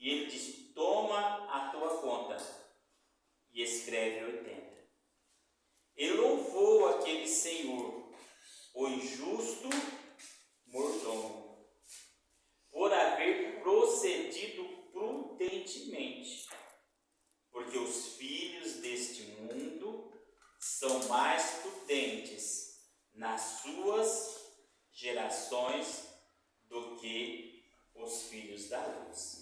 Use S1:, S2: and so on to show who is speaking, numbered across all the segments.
S1: E ele diz: toma a tua conta e escreve 80. Ele louvou aquele senhor, o injusto mordomo, por haver procedido prudentemente, porque os filhos deste mundo são mais prudentes nas suas gerações do que os filhos da luz.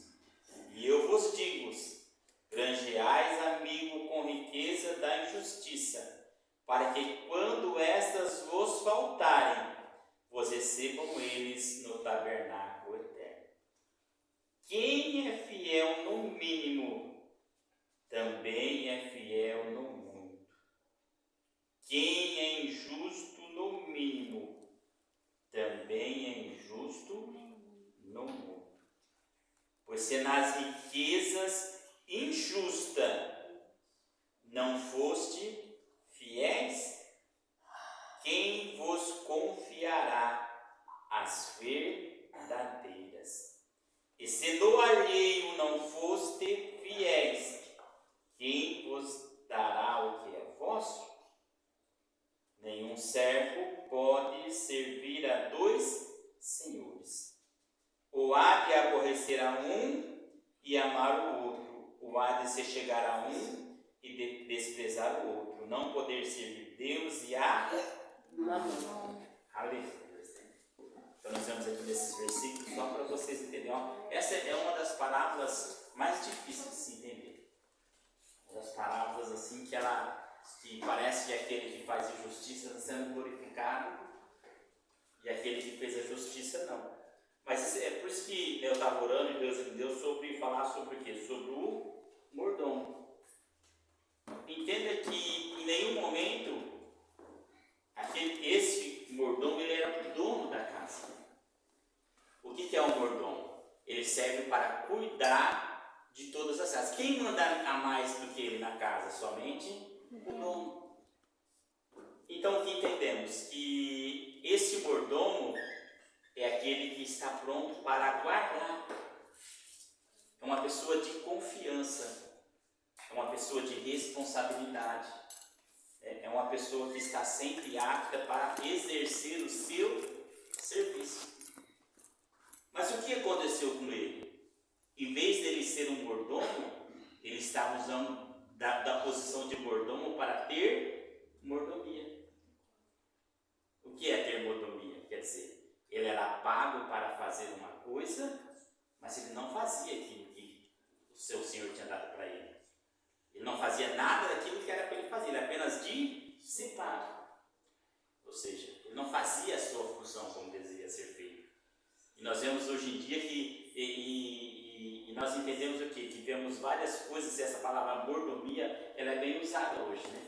S1: E eu vos digo: granjeais amigo com riqueza da injustiça, para que quando estas vos faltarem, vos recebam eles no tabernáculo eterno. Quem é fiel no mínimo, também é fiel no muito. Quem é injusto no mínimo, também é injusto no muito. Pois se nas riquezas injusta não foste fiéis, quem vos confiará as verdadeiras? E se no alheio não foste fiéis, quem vos dará o que é vosso? Nenhum servo pode servir a dois senhores. Ou há de aborrecer a um e amar o outro, ou há de se chegar a um e desprezar o outro. Não poder servir Deus e a Mamon. Aleluia. Então nós vamos aqui nesses versículos só para vocês entenderem. Essa é uma das parábolas mais difíceis de se entender. Uma das parábolas assim que parece que aquele que faz injustiça está sendo glorificado e aquele que fez a justiça não. Mas é por isso que eu estava orando e Deus me deu sobre falar sobre o quê? Sobre o mordomo. Entenda que em nenhum momento esse mordomo ele era o dono da casa. O que é um mordomo? Ele serve para cuidar de todas as casas. Quem manda a mais do que ele na casa? Somente o dono. Então o que entendemos? Que esse mordomo é aquele que está pronto para guardar. É uma pessoa de confiança. É uma pessoa de responsabilidade. É uma pessoa que está sempre apta para exercer o seu serviço. Mas o que aconteceu com ele? Em vez dele ser um mordomo, ele estava usando da posição de mordomo para ter mordomia. O que é ter mordomia? Quer dizer, ele era pago para fazer uma coisa, mas ele não fazia aquilo que o seu senhor tinha dado para ele. Ele não fazia nada daquilo que era para ele fazer, ele apenas dissipava. Ou seja, ele não fazia a sua função como deveria ser feito. E nós vemos hoje em dia que nós entendemos o quê? Que vemos várias coisas, e essa palavra mordomia, ela é bem usada hoje, né?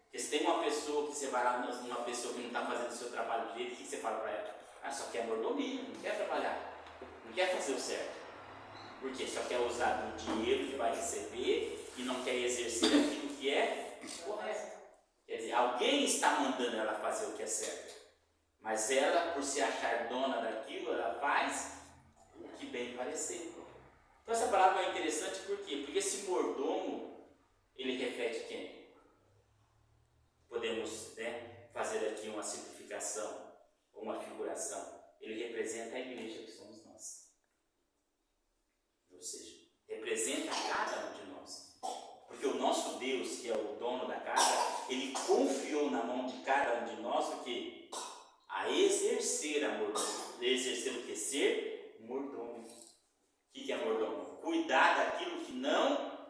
S1: Porque se tem uma pessoa que você vai lá, uma pessoa que não está fazendo o seu trabalho direito, o que você fala para ela? Só quer mordomia, não quer trabalhar, não quer fazer o certo. Por quê? Só quer usar do dinheiro que vai receber e não quer exercer aquilo que é correto. Quer dizer, alguém está mandando ela fazer o que é certo. Mas ela, por se achar dona daquilo, ela faz o que bem parecer. Então essa palavra é interessante por quê? Porque esse mordomo, ele reflete quem? Podemos fazer aqui uma simplificação, uma figuração. Ele representa a igreja que somos nós. Ou seja, representa cada um de nós. Porque o nosso Deus, que é o dono da casa, ele confiou na mão de cada um de nós o quê? A exercer a mordomia. Exercer o que? Ser mordomo. O que é mordomo? Cuidar daquilo que não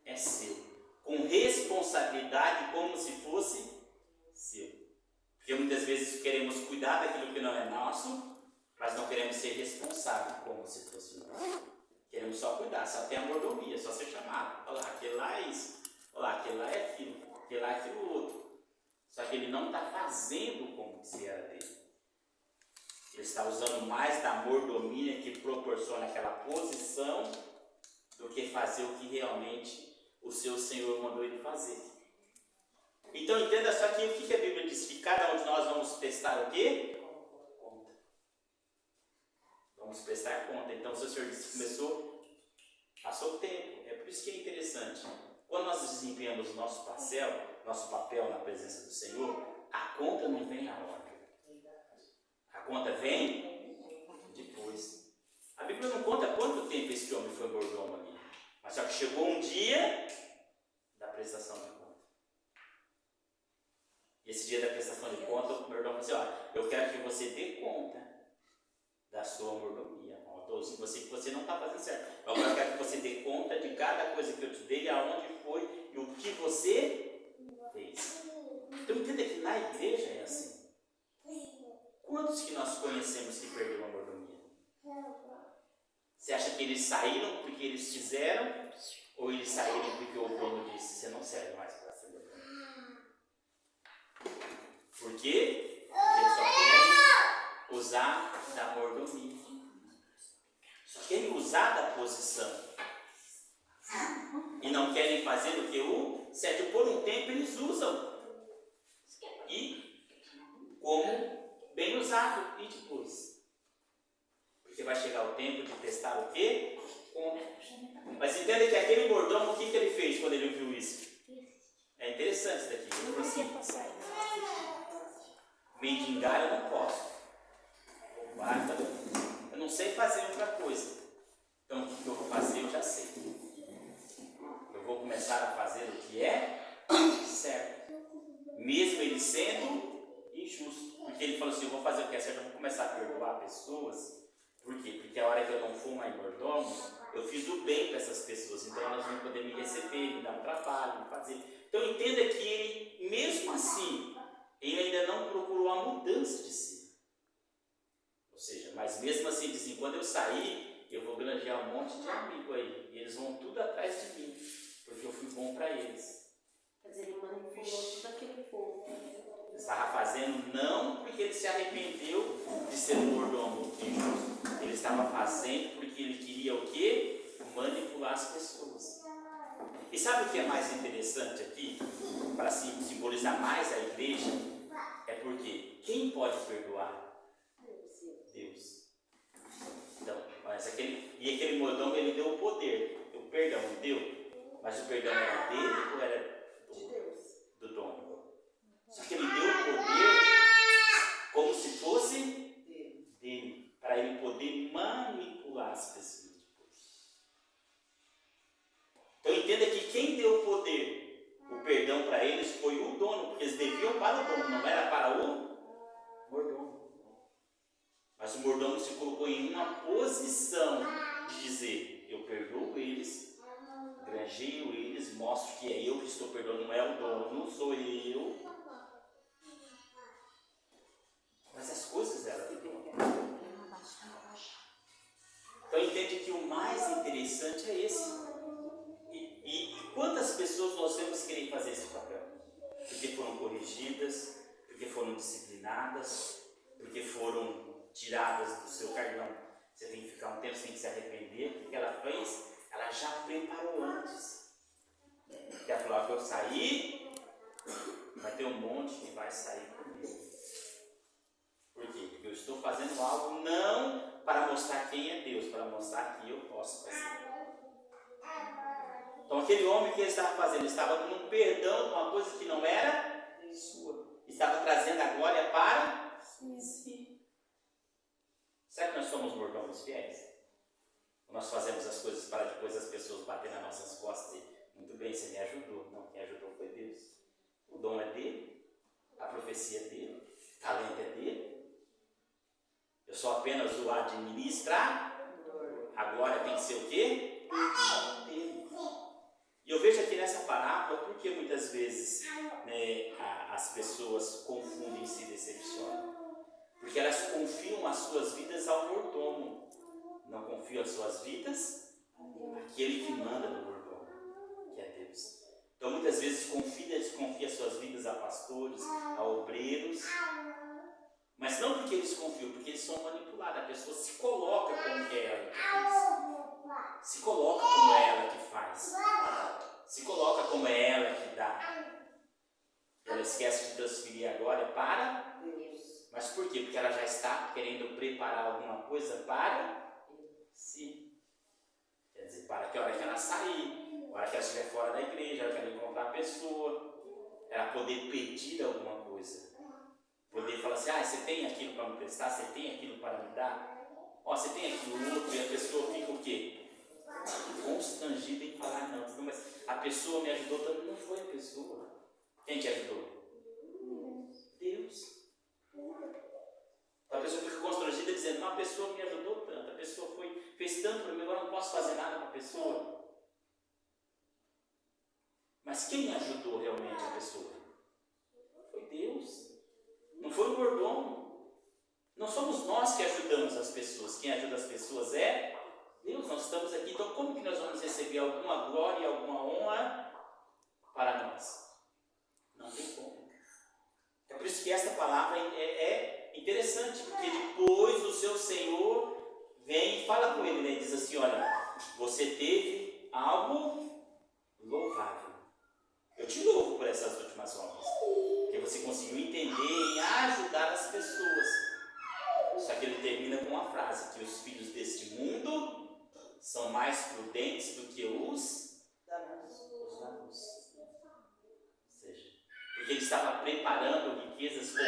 S1: é seu. Com responsabilidade, como se fosse seu. Porque muitas vezes queremos cuidar daquilo que não é nosso, mas não queremos ser responsáveis como se fosse nosso. Queremos só cuidar, só tem a mordomia, só ser chamado. Olha lá, aquele lá é isso. Olha lá, aquele lá é aquilo. Aquele lá é aquilo outro. Só que ele não está fazendo como se era dele. Ele está usando mais da mordomia que proporciona aquela posição do que fazer o que realmente o seu Senhor mandou ele fazer. Então entenda só que o que a Bíblia diz? Que cada um de nós vamos prestar o quê? Conta. Vamos prestar conta. Então o seu Senhor disse que começou a Passou o tempo. É por isso que é interessante. Quando nós desempenhamos o nosso papel na presença do Senhor, a conta não vem na hora. A conta vem depois. A Bíblia não conta quanto tempo esse homem foi mordomo ali. Mas só que chegou um dia da prestação de conta. E esse dia da prestação de conta, o mordomo falou assim, olha, eu quero que você dê conta da sua mordomia. Você não está fazendo certo. Agora eu quero que você dê conta de cada coisa que eu te dei, aonde foi e o que você fez. Então entenda que na igreja é assim. Quantos que nós conhecemos que perderam a mordomia? Você acha que eles saíram porque eles fizeram? Ou eles saíram porque o dono disse, você não serve mais para ser mordomo? Por quê? Porque eles só querem usar da mordomia. Só querem usar da posição. E não querem fazer o que o certo. Por um tempo eles usam. E como bem usado. E depois? Porque vai chegar o tempo de testar o quê? Mas entenda que aquele mordomo, o que ele fez quando ele viu isso? É interessante isso daqui. Ele falou assim, mendigar eu não posso. Eu não sei fazer outra coisa. Então o que eu vou fazer eu já sei. Eu vou começar a fazer o que é certo. Mesmo ele sendo injusto. Porque ele falou assim, eu vou fazer o que é certo, eu vou começar a perdoar pessoas. Por quê? Porque a hora que eu não for mais mordomo, eu fiz o bem para essas pessoas. Então elas vão poder me receber, me dar um trabalho, me fazer. Então entenda que ele, mesmo assim, ele ainda não procurou a mudança de si. Ou seja, mas mesmo assim, dizem, quando eu sair, eu vou granjear um monte de amigo aí. E eles vão tudo atrás de mim, porque eu fui bom para eles.
S2: Quer dizer, ele manipulou tudo aquele povo.
S1: Ele estava fazendo não porque ele se arrependeu de ser um mordomo injusto. Ele estava fazendo porque ele queria o quê? Manipular as pessoas. E sabe o que é mais interessante aqui? Para simbolizar mais a igreja, é porque quem pode perdoar? Deus. Então, mas aquele mordomo, ele deu o poder. O perdão não deu? Mas o perdão era dele ou era do dono? Só que ele deu o poder como se fosse dele, para ele poder manipular as pessoas depois. Então entenda que quem deu o poder, o perdão para eles foi o dono, porque eles deviam para o dono, não era para o mordomo. Mas o mordomo se colocou em uma posição de dizer, eu perdoo eles, granjeio eles, mostro que é eu que estou perdoando, não é o dono, não sou eu. Mas as coisas eram do dono. Então entende que o mais interessante é esse. E quantas pessoas nós vemos querer fazer esse papel? Porque foram corrigidas, porque foram disciplinadas, porque foram tiradas do seu cartão. Você tem que ficar um tempo sem se arrepender. O que ela fez? Ela já preparou antes. Porque ela falou, que eu sair, vai ter um monte que vai sair comigo. Por quê? Porque eu estou fazendo algo não para mostrar quem é Deus, para mostrar que eu posso fazer. Então aquele homem que ele estava fazendo, ele estava dando um perdão de uma coisa que não era sua. Estava trazendo a glória para si. Será que nós somos mordomos fiéis? Ou nós fazemos as coisas para depois as pessoas baterem nas nossas costas e muito bem, você me ajudou. Não, quem ajudou foi Deus. O dom é dele, a profecia é dele, o talento é dele. Eu só apenas o administrar. A glória tem que ser o quê? Dele. E eu vejo aqui nessa parábola porque muitas vezes as pessoas confundem e se decepcionam. Porque elas confiam as suas vidas ao mordomo. Não confiam as suas vidas àquele que manda no mordomo, que é Deus. Então muitas vezes confia as suas vidas a pastores, a obreiros. Mas não porque eles confiam, porque eles são manipulados. A pessoa se coloca como é ela que faz. Se coloca como é ela que faz. Se coloca como é ela que dá. Ela esquece de transferir agora para Deus. Mas por quê? Porque ela já está querendo preparar alguma coisa para si. Quer dizer, para que a hora que ela para sair, a hora que ela estiver fora da igreja, a hora que ela encontrar a pessoa, ela poder pedir alguma coisa. Poder falar assim, você tem aquilo para me prestar, você tem aquilo para me dar, você tem aquilo outro, e a pessoa fica o quê? Constrangida em falar não, mas a pessoa me ajudou tanto. Não foi a pessoa. Quem te ajudou? Deus. A pessoa fica constrangida dizendo, não, a pessoa me ajudou tanto, a pessoa fez tanto para mim, agora eu não posso fazer nada para a pessoa. Mas quem ajudou realmente a pessoa? Foi Deus. Não foi o mordomo. Não somos nós que ajudamos as pessoas. Quem ajuda as pessoas é Deus. Nós estamos aqui. Então como que nós vamos receber alguma glória, alguma honra para nós? Não tem como. É por isso que esta palavra é interessante, porque depois o seu Senhor vem e fala com ele, né? Diz assim, olha, você teve algo louvável. Eu te louvo por essas últimas obras, porque você conseguiu entender e ajudar as pessoas. Só que ele termina com uma frase, que os filhos deste mundo são mais prudentes do que os da luz. Ou seja, porque ele estava preparando riquezas com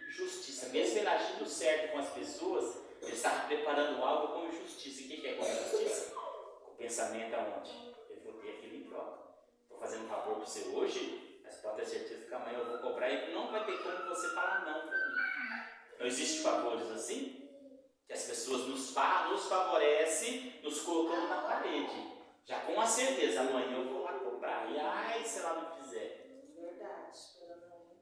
S1: injustiça. Mesmo ele agindo certo com as pessoas, ele estava preparando algo com injustiça. E o que é com injustiça? O pensamento aonde? Eu vou ter aquilo em troca. Estou fazendo um favor para você hoje, mas pode ter certeza que amanhã eu vou cobrar e não vai ter como você falar não para mim. Não existe favores assim? Que as pessoas nos favorecem, nos colocando na parede. Já com a certeza, amanhã eu vou lá cobrar. E se ela não fizer?
S2: Verdade.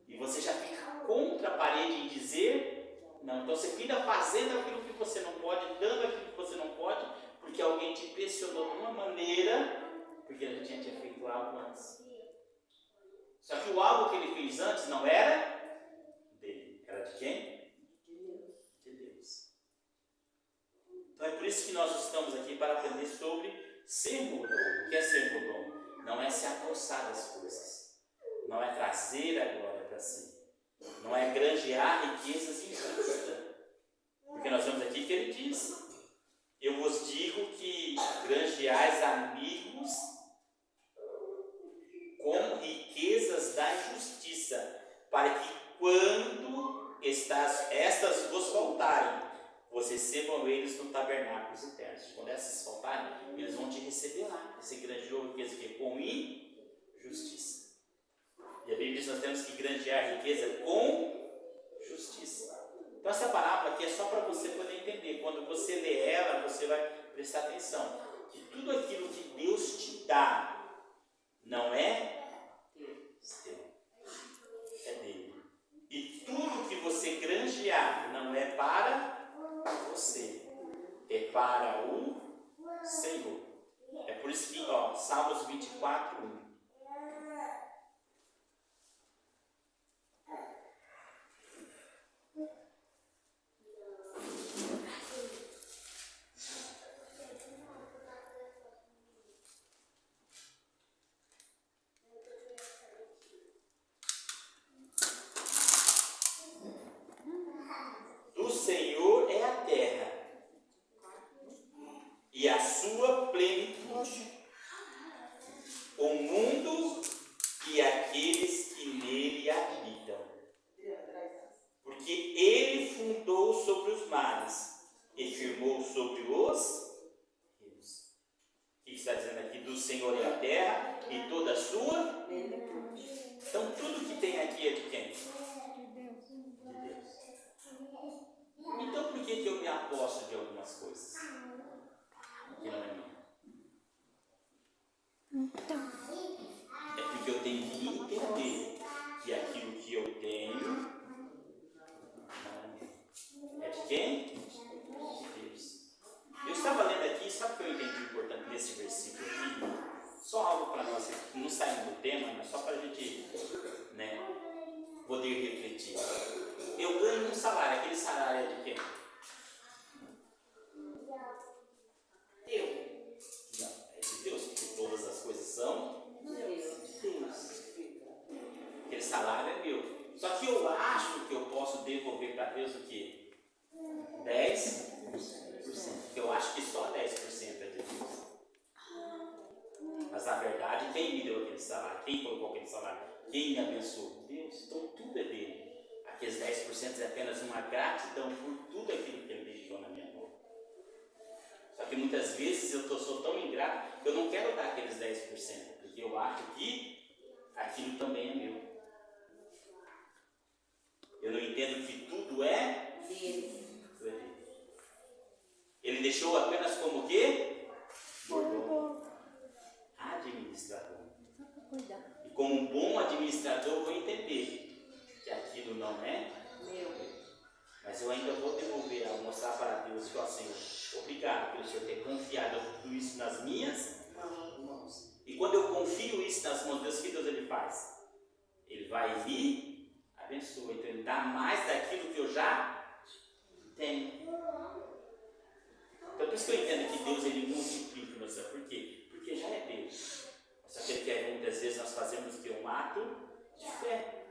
S1: E você já fica contra a parede em dizer não. Então você fica fazendo aquilo que você não pode, dando aquilo que você não pode, porque alguém te pressionou de uma maneira, porque ele já tinha feito algo antes. Só que o algo que ele fez antes não era dele. Era de quem? De Deus. Então é por isso que nós estamos aqui para aprender sobre ser mordomo. O que é ser mordomo? Não é se apossar das coisas. Não é trazer a glória para si. Não é granjear riquezas injustas. Porque nós vemos aqui que ele diz, eu vos digo que granjeais amigos com riquezas da justiça, para que quando estas vos faltarem, vocês recebam eles no tabernáculos eternos. Quando essas faltarem, eles vão te receber lá. Você granjeou riqueza que com injustiça. E a Bíblia diz que nós temos que granjear riqueza com justiça. Então essa parábola aqui é só para você poder entender. Quando você lê ela, você vai prestar atenção. Que tudo aquilo que Deus te dá não é seu, é dele. E tudo que você granjear não é para você, é para o Senhor. É por isso que, Salmos 24, 1. Do Senhor é a terra e a sua plenitude, o mundo e aqueles que nele habitam. Porque ele fundou sobre os mares e firmou sobre os rios. O que está dizendo aqui? Do Senhor é a terra e toda a sua plenitude. Então tudo que tem aqui é de quem? De Deus. Então por que eu me aposto de algumas coisas? Que não é minha. É porque eu tenho que entender que aquilo que eu tenho não é de quem? De Deus. Eu estava lendo aqui, sabe o que eu entendi importante nesse versículo aqui? Só algo para nós, não saindo do tema, mas só para a gente poder refletir. Eu ganho um salário, aquele salário é de quem? Eu. Não, é de Deus, porque todas as coisas são de Deus. Aquele salário é meu. Só que eu acho que eu posso devolver para Deus o quê? 10%. Eu acho que só 10% é de Deus. Quem me abençoou? Deus. Então tudo é dele. Aqueles 10% é apenas uma gratidão por tudo aquilo que ele deixou na minha mão. Só que muitas vezes eu sou tão ingrato que eu não quero dar aqueles 10%, porque eu acho que aquilo também é meu. Eu não entendo que tudo é
S2: Dele.
S1: tudo é dele. Ele deixou apenas como o quê? Mordomo. Administrador.
S2: Só para cuidar.
S1: E como um bom administrador, eu vou entender que aquilo não é
S2: Meu.
S1: mas eu ainda vou devolver, ao mostrar para Deus que, ó Senhor, obrigado pelo Senhor ter confiado tudo isso nas minhas mãos. E quando eu confio isso nas mãos de Deus, o que Deus ele faz? Ele vai me abençoa. Então ele dá mais daquilo que eu já tenho. Então por isso que eu entendo que Deus ele multiplica, não sabe por quê? Porque já é Deus. Só que ele quer muitas vezes nós fazemos que um ato de fé.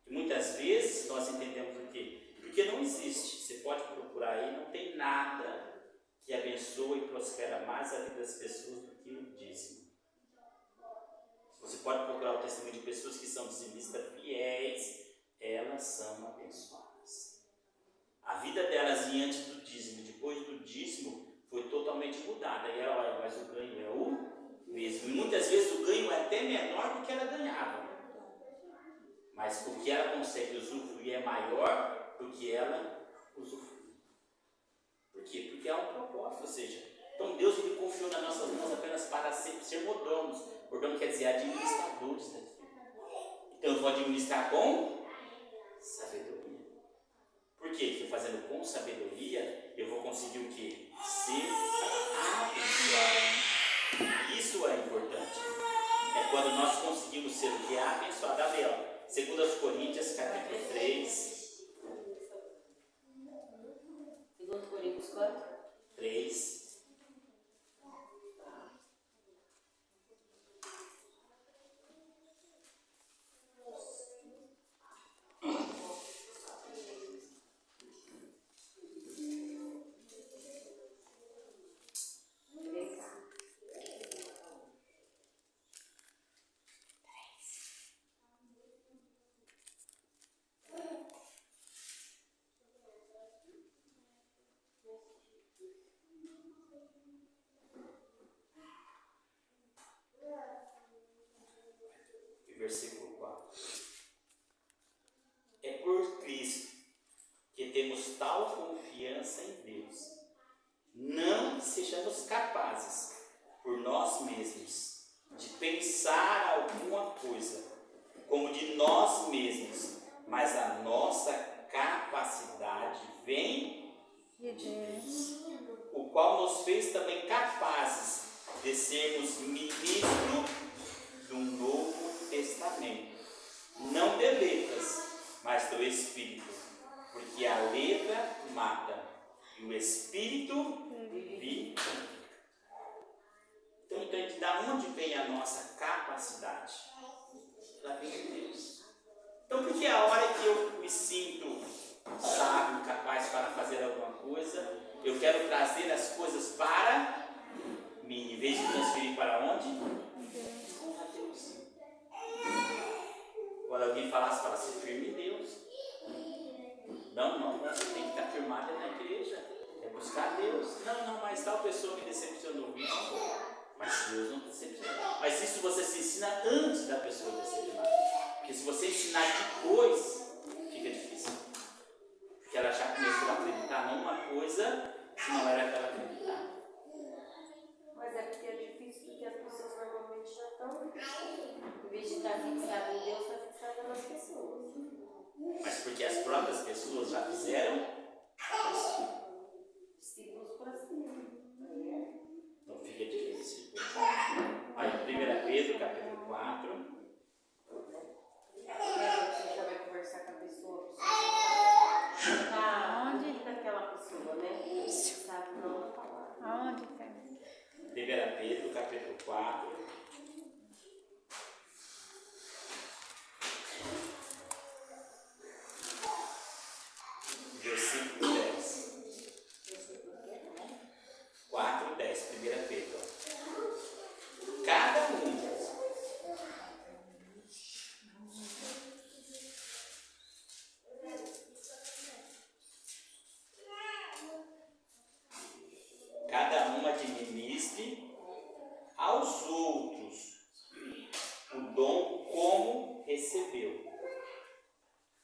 S1: E muitas vezes nós entendemos o quê? Porque não existe, você pode procurar aí, não tem nada que abençoa e prospera mais a vida das pessoas do que o dízimo. Você pode procurar o testemunho de pessoas que são dizimistas fiéis, elas são abençoadas. A vida delas diante do dízimo, depois do dízimo, foi totalmente mudada. E ela, olha, mas o ganho é o mesmo. E muitas vezes o ganho é até menor do que ela ganhava. Mas o que ela consegue usufruir é maior do que ela usufrui. Por quê? Porque há um propósito, ou seja, então Deus ele confiou nas nossas mãos apenas para ser mordomos. Mordomo quer dizer administradores daquilo. Então eu vou administrar com sabedoria. Por quê? Porque fazendo com sabedoria, eu vou conseguir o quê? Ser abençoado. Isso é importante. É quando nós conseguimos ser o que é abençoado. A Bela. 2 Coríntios, capítulo 3.
S2: 2 Coríntios 4.
S1: 3. Versículo 4. É por Cristo que temos tal confiança em Deus. Não que sejamos capazes, por nós mesmos, de pensar alguma coisa como de nós mesmos, mas a nossa capacidade vem de Deus, o qual nos fez também capazes de sermos ministros de um novo testamento, não de letras, mas do Espírito, porque a letra mata e o Espírito vive. Então entende da onde vem a nossa capacidade? Ela vem de Deus. Então porque a hora que eu me sinto sábio, capaz para fazer alguma coisa, eu quero trazer as coisas para mim, em vez de transferir para onde? Quando alguém falasse firme em Deus. Não, você tem que estar firmado na igreja. É buscar Deus. Não, mas tal pessoa me decepcionou. Não, mas Deus não decepcionou. Mas isso você se ensina antes da pessoa decepcionar. Porque se você ensinar depois, fica difícil. Porque ela já começou a acreditar numa coisa que não era aquela acreditar.
S2: Mas é porque é difícil, porque as pessoas normalmente já estão, em vez de estar fixado em Deus, está fixado nas pessoas.
S1: Mas porque as próprias pessoas já fizeram
S2: Discípulos para cima.
S1: então fica difícil. Aí 1 Pedro, capítulo 4.
S2: Você já vai conversar com a pessoa, tá onde daquela pessoa, né? Sabe, não vai falar.
S3: Aonde, cara?
S1: 1 Pedro, capítulo 4. Versículo 10. aos outros o dom como recebeu,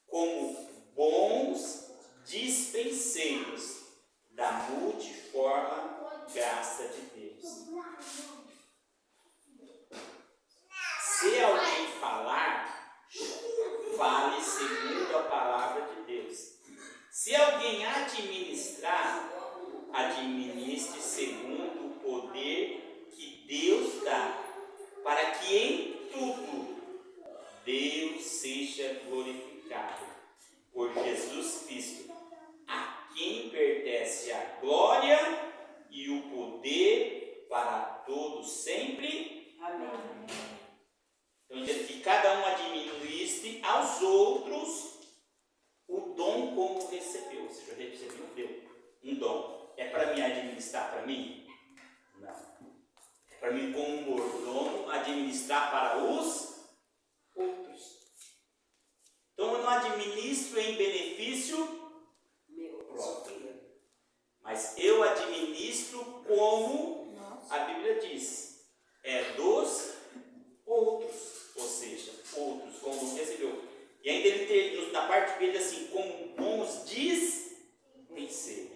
S1: como bons dispenseiros da multiforme graça de Deus. Se alguém falar, fale segundo a palavra de Deus. Se alguém administrar, administre segundo o poder que Deus dá, para que em tudo Deus seja glorificado por Jesus Cristo, a quem pertence a glória e o poder para todos sempre.
S2: Amém.
S1: Então, diz que cada um administre aos outros o dom como recebeu. Ou seja, recebeu, deu um dom. É para mim administrar para mim? Não. É para mim, como mordomo, administrar para os outros. Então, eu não administro em benefício próprio, mas eu administro como a Bíblia diz, é dos outros, ou seja, outros, como recebeu. E ainda ele tem, na parte B, assim, como bons dispenseiros.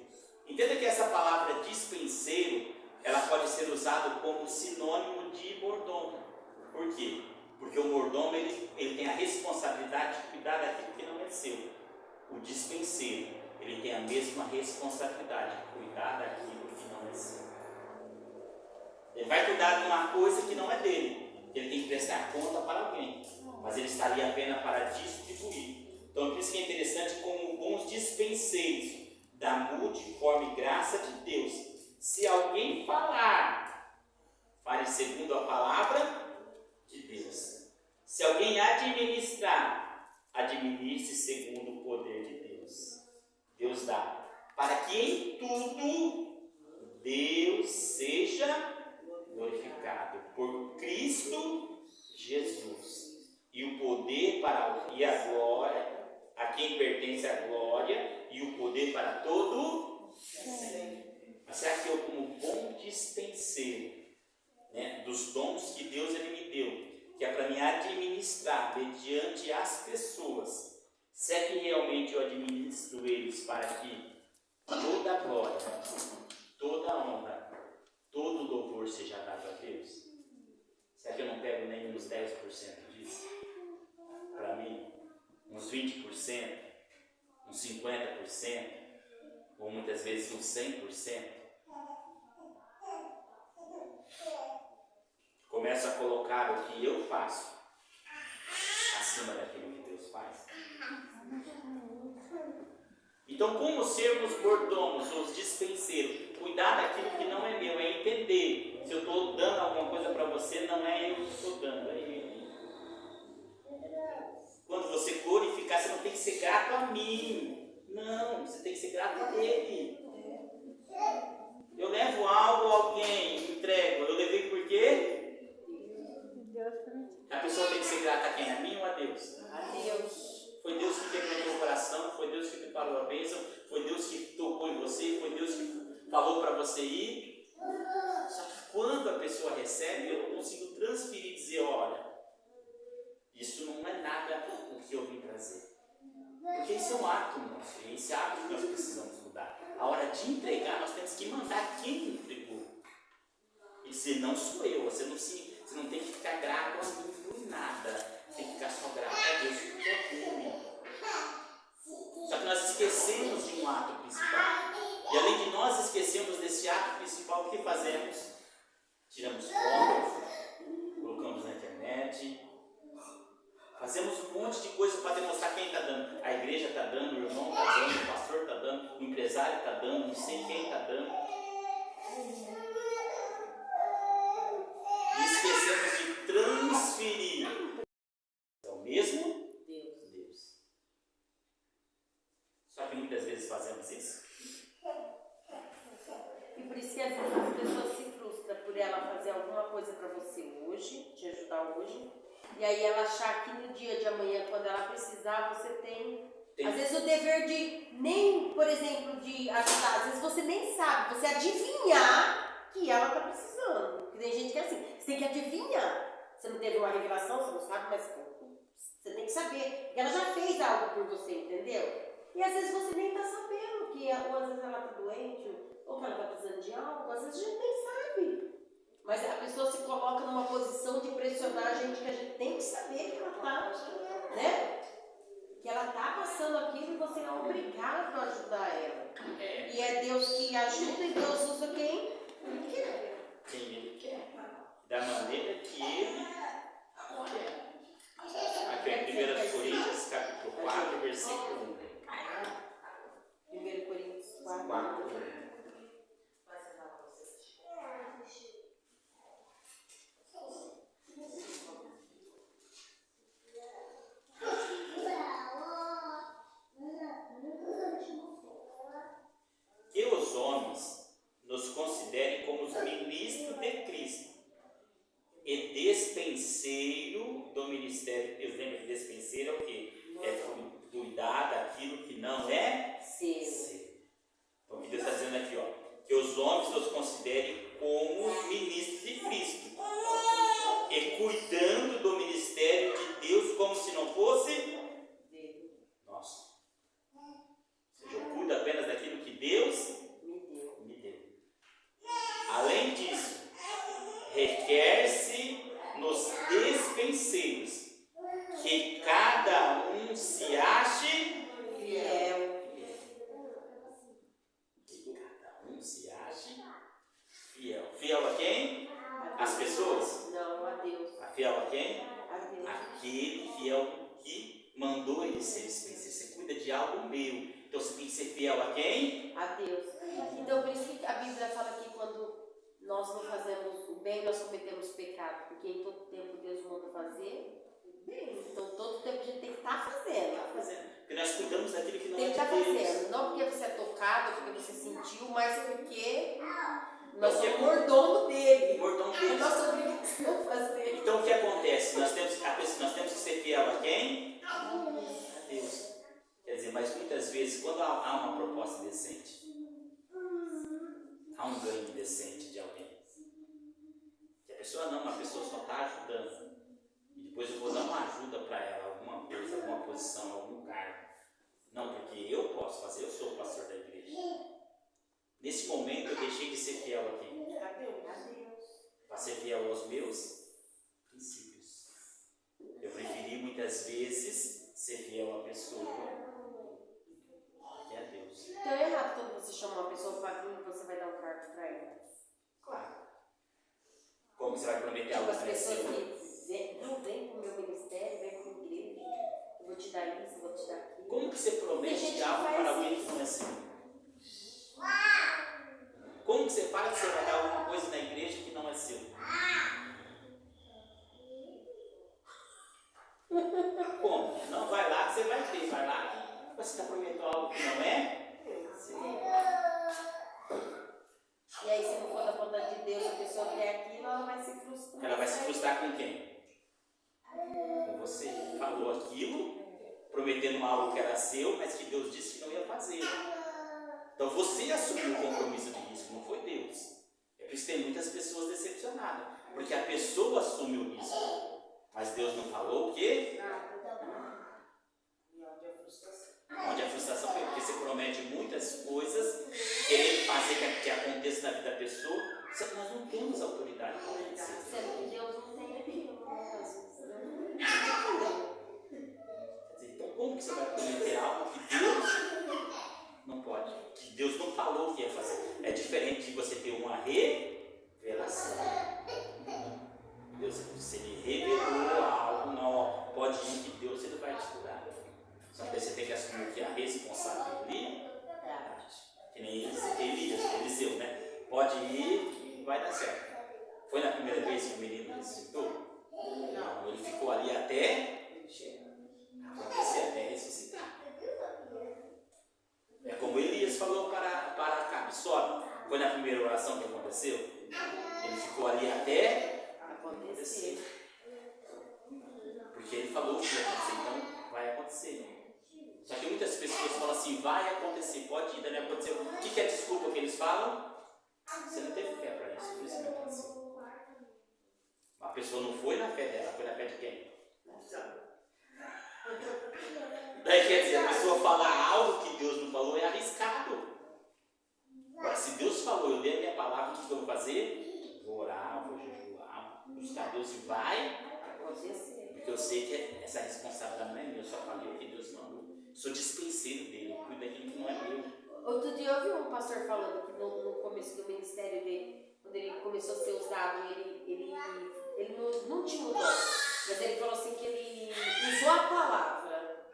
S1: Entenda que essa palavra dispenseiro, ela pode ser usada como sinônimo de mordomo. Por quê? Porque o mordomo, ele tem a responsabilidade de cuidar daquilo que não é seu. O dispenseiro, ele tem a mesma responsabilidade de cuidar daquilo que não é seu. Ele vai cuidar de uma coisa que não é dele. Ele tem que prestar conta para alguém, mas ele está ali apenas para distribuir. Então, por isso que é interessante, como bons dispenseiros da multiforme graça de Deus. Se alguém falar, fale segundo a palavra de Deus. Se alguém administrar, administre segundo o poder de Deus. Deus dá, para que em tudo Deus seja glorificado por Cristo Jesus, e o poder e a glória, a quem pertence a glória e o poder para todo sempre. Mas será que eu, como bom dispenseiro, né, dos dons que Deus ele me deu, que é para me administrar mediante as pessoas, se é que realmente eu administro eles para que toda a glória, toda a honra, todo louvor seja dado a Deus? Será que eu não pego nem uns 10% disso? Para mim, uns 20%, uns 50%, ou muitas vezes uns 100%? Começo a colocar o que eu faço acima daquilo que Deus faz. Então, como sermos mordomos, os dispenseiros? Cuidar daquilo que não é meu, é entender. Se eu estou dando alguma coisa para você, não é eu que estou dando, é Ele. Quando você glorificar, você não tem que ser grato a mim. Não, você tem que ser grato a Ele. Eu levo algo a alguém, entrego. Eu levei por quê? A pessoa tem que ser grata a quem? A mim ou a Deus?
S2: A Deus.
S1: Foi Deus que quebrou o coração, foi Deus que preparou a bênção, foi Deus que tocou em você, foi Deus que falou para você ir. Só que quando a pessoa recebe, eu não consigo transferir e dizer, olha, isso não é nada o que eu vim trazer. Porque isso é um ato nosso, e esse ato que nós precisamos mudar. A hora de entregar, nós temos que mandar quem entregou. E dizer, não sou eu, você não tem que ficar grato a mim por nada. Tem que ficar só grato a Deus por tudo. Só que nós esquecemos de um ato principal. E além de nós esquecermos desse ato principal, o que fazemos? Tiramos fotos, colocamos na internet, fazemos um monte de coisa para demonstrar quem está dando. A igreja está dando, o irmão está dando, o pastor está dando, o empresário está dando, não sei quem está dando. E esquecemos de transferir. É o mesmo Deus. Só que muitas vezes fazemos isso.
S2: E por isso que às vezes as pessoas se frustram por ela fazer alguma coisa para você hoje, te ajudar hoje, e aí ela achar que no dia de amanhã, quando ela precisar, você tem às vezes o dever de nem, por exemplo, de ajudar. Às vezes você nem sabe, você adivinhar que ela está precisando. Porque tem gente que é assim, você tem que adivinhar. Você não teve uma revelação, você não sabe, mas você tem que saber. Porque ela já fez algo por você, entendeu? E às vezes você nem está sabendo que, ou às vezes ela está doente, ou que ela está precisando de algo, às vezes a gente nem sabe. Mas a pessoa se coloca numa posição de pressionar a gente, que a gente tem que saber que ela está, né? Que ela está passando aquilo e você é obrigado a ajudar ela. E é Deus que ajuda e Deus usa quem Ele quer.
S1: Quem Ele quer. Da maneira que Ele quer. Aqui em 1 Coríntios, capítulo 4, versículo 1.
S2: 1 Coríntios 4.
S1: 4. Que os homens nos considerem como os ministros de Cristo e despenseiro do ministério de Deus. Lembra que despenseiro é o quê? É cuidar daquilo que não é seu. Então o que Deus está dizendo aqui, ó, que os homens nos considerem como ministros de Cristo e cuidando do ministério de Deus como se não fosse nosso. Ou seja, eu cuido apenas daquilo que Deus me deu. Além disso, requer-se nos despenseiros que cada um se ache
S2: fiel.
S1: Que cada um se ache fiel. Fiel a quem? As pessoas?
S2: Não, a Deus.
S1: Fiel a quem?
S2: A Deus.
S1: Aquele fiel que mandou ele ser dispenseiro. Você cuida de algo meu. Então você tem que ser fiel a quem?
S2: A Deus. Então por isso que a Bíblia fala que quando nós não fazemos o bem, nós cometemos pecado. Porque em todo tempo Deus manda fazer o bem. Então todo tempo a gente tem que estar fazendo.
S1: Porque nós cuidamos daquilo que não
S2: Tem que
S1: é
S2: estar
S1: de Deus.
S2: fazendo. Não porque você é tocado, porque você sentiu, mas porque nós somos mordomo dele.
S1: Mordomo
S2: É
S1: dele.
S2: nossa obrigação fazer.
S1: Então o que acontece? Nós temos que ser fiel a quem? A Deus. Quer dizer, mas muitas vezes quando há uma proposta decente, há um ganho decente de alguém, que a pessoa só está ajudando, e depois eu vou dar uma ajuda para ela, alguma coisa, alguma posição, algum cargo. Não, porque eu posso fazer, eu sou o pastor da igreja. Nesse momento eu deixei de ser fiel a quem?
S2: A Deus.
S1: Para ser fiel aos meus princípios. Eu preferi muitas vezes ser fiel à pessoa que a Deus.
S2: Então é errado quando você chama uma pessoa para vir e você vai dar um cargo para ela.
S1: Claro. Como você vai prometer algo
S2: As
S1: para
S2: pessoas
S1: você?
S2: que não vem para o meu ministério, vem para a igreja, eu vou te dar isso, eu vou te dar aquilo.
S1: Como que você
S2: Tem
S1: promete
S2: gente
S1: algo
S2: que faz
S1: para alguém
S2: isso.
S1: que não é seu? Como que você fala que você vai dar alguma coisa na igreja que não é seu? Como? Não, vai lá que você vai ter, vai lá. Você está prometendo algo que não é seu.
S2: E aí, se não for da vontade de Deus, a pessoa quer aquilo, ela vai se frustrar.
S1: Ela vai se frustrar com quem? Com você. Falou aquilo, prometendo algo que era seu, mas que Deus disse que não ia fazer. Então você assumiu o compromisso de risco, não foi Deus. É por isso que tem muitas pessoas decepcionadas, porque a pessoa assume o risco, mas Deus não falou o quê? Onde a frustração foi porque você promete muitas coisas, querendo fazer que aconteça na vida da pessoa, só que nós não temos autoridade para acontecer.
S2: Sendo que Deus não tem aquilo,
S1: Então como que você vai prometer algo que Deus não pode? Que Deus não falou que ia fazer. É diferente de você ter uma revelação. Deus, se Ele revelou algo, não pode ir que Deus Ele vai te curar. Só que você tem que assumir que a responsabilidade, que nem Eliseu, né? Pode ir e vai dar certo. Foi na primeira vez que o menino ressuscitou? Não, ele ficou ali até acontecer, até ressuscitar. É como Elias falou para Acabe, sobe. Foi na primeira oração que aconteceu? Ele ficou ali até acontecer. Porque ele falou que ia acontecer, então vai acontecer. Só que muitas pessoas falam assim, vai acontecer, pode ir, não aconteceu. O que é a desculpa que eles falam? Você não teve fé para isso, por isso não aconteceu. A pessoa não foi na fé dela, foi na fé de quem? Daí quer dizer, a pessoa falar algo que Deus não falou é arriscado. Agora, se Deus falou, eu dei a minha palavra, o que eu vou fazer? Vou orar, vou jejuar, buscar Deus e vai. Porque eu sei que essa responsabilidade não é minha, eu só falei o que Deus mandou. Sou dispenseiro dele, eu cuido daquilo que não é meu.
S2: Outro dia eu vi um pastor falando que no começo do ministério dele, quando ele começou a ser usado, ele não tinha o dom, mas ele falou assim que ele usou a palavra,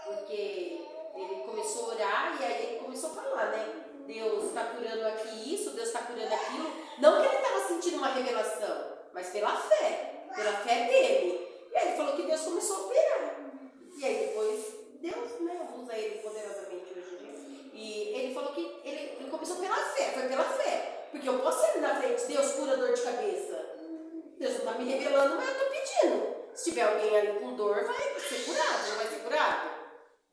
S2: porque ele começou a orar e aí ele começou a falar, né? Deus está curando aqui isso, Deus está curando aquilo. Não que ele estava sentindo uma revelação, mas pela fé dele. E aí ele falou que Deus começou a operar. E aí depois Deus, né, usa ele poderosamente hoje em dia. E ele falou que ele começou pela fé, foi pela fé. Porque eu posso ir na frente, Deus cura dor de cabeça. Deus não está me revelando, mas eu estou pedindo. Se tiver alguém ali com dor, vai ser curado, não vai ser curado?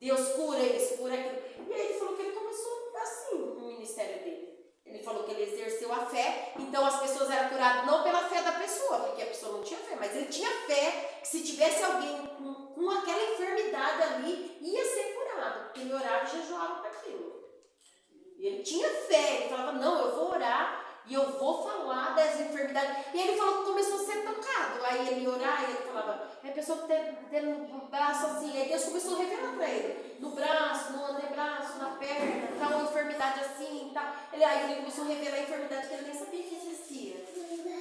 S2: Deus cura isso, cura aquilo. E aí ele falou que ele começou assim no ministério dele. Ele falou que ele exerceu a fé, então as pessoas eram curadas não pela fé da pessoa, porque a pessoa não tinha fé, mas ele tinha fé que se tivesse alguém com aquela enfermidade ali, ia ser curado, porque ele orava e jejuava para aquilo. E ele tinha fé, ele falava, não, eu vou orar e eu vou falar das enfermidades. E ele falou que começou a ser tocado. Aí ele ia orar e ele falava, a pessoa tendo no braço assim, aí Deus começou a revelar para ele, no braço, no antebraço, na perna, tal, uma enfermidade assim, tal. Aí ele começou a revelar a enfermidade que ele nem sabia que existia.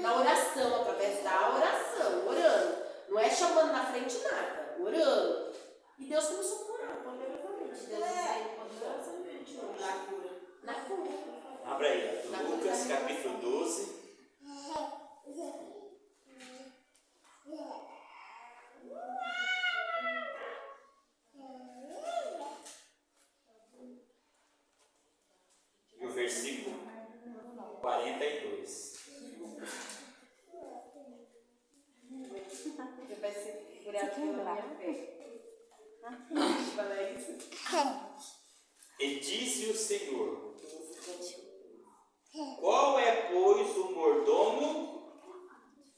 S2: Na oração, através da oração, orando. Não é chamando na frente nada, orando. E Deus começou a curar poderosamente. Deus veio poderosamente na cura. Na cura.
S1: Abra aí, Lucas capítulo 12. E o versículo 42.
S2: Você vai ser curado pela minha fé. Fala isso.
S1: E disse o Senhor: qual é, pois, o mordomo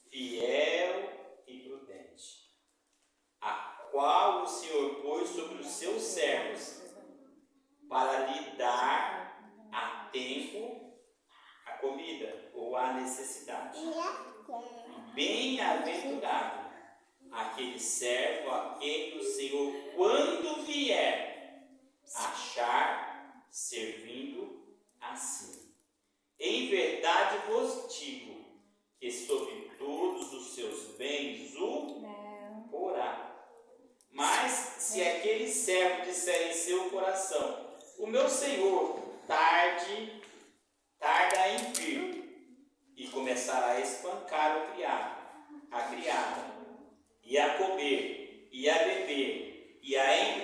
S1: fiel e prudente, a qual o Senhor pôs sobre os seus servos, para lhe dar a tempo a comida ou a necessidade? Bem-aventurado aquele servo a quem o Senhor, quando vier, achar servindo assim. Em verdade vos digo que sobre todos os seus bens o porá. Mas se aquele servo disser em seu coração: o meu Senhor tarda em vir, e começará a espancar o criado, a criada, e a comer, e a beber, e a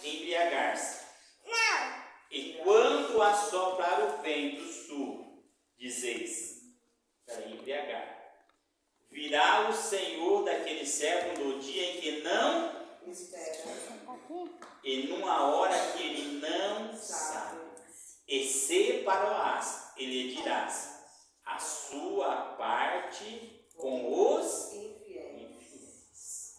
S1: embriagar-se. E quando assoprar o vento sul, dizeis, para embriagar, virá o Senhor daquele servo no dia em que não e numa hora que ele não sabe, e separarás, ele dirás, a sua parte com os infiéis.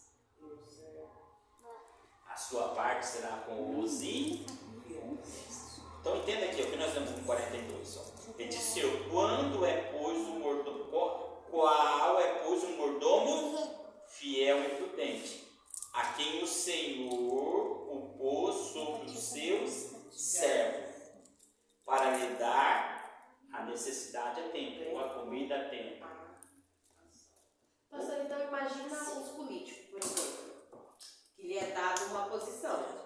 S1: A sua parte será com os infiéis. Então entenda aqui, o que nós temos no 42. Ele disse: quando é, pois, o mordomo, qual é, pois, o mordomo fiel e prudente, a quem o Senhor o pôs sobre os seus servos, para lhe dar a necessidade a tempo, ou a comida a tempo.
S2: Pastor, então imagina os políticos, por exemplo, que lhe é dado uma posição.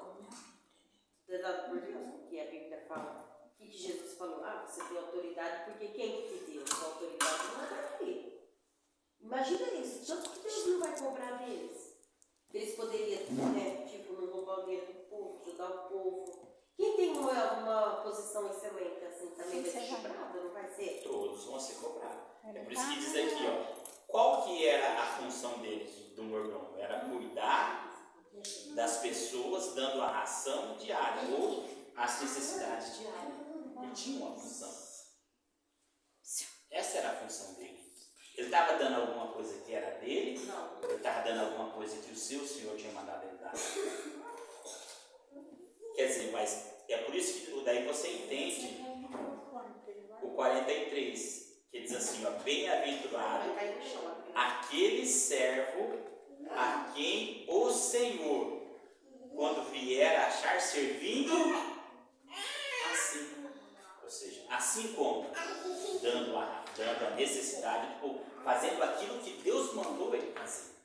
S2: É dado por Deus, que a Bíblia fala. O que Jesus falou? Você tem autoridade, porque quem que te deu essa autoridade não é daqui. Imagina isso, tanto que Deus não vai cobrar deles. Eles poderiam, né, não roubar o dinheiro do povo, ajudar o povo. Quem tem uma posição excelente assim também vai ser cobrado, não vai ser?
S1: Todos vão ser cobrados. É por isso que diz aqui, qual que era a função dele, do mordomo? Era cuidar das pessoas, dando a ração diária ou as necessidades diárias. Ele tinha uma função. Essa era a função dele. Ele estava dando alguma coisa que era dele?
S2: Não.
S1: Ele estava dando alguma coisa que o seu Senhor tinha mandado ele dar? Quer dizer, mas é por isso que daí você entende o 43, que diz assim, ó, bem-aventurado aquele servo a quem o Senhor, quando vier achar servindo assim. Ou seja, assim como dando a necessidade, fazendo aquilo que Deus mandou ele fazer.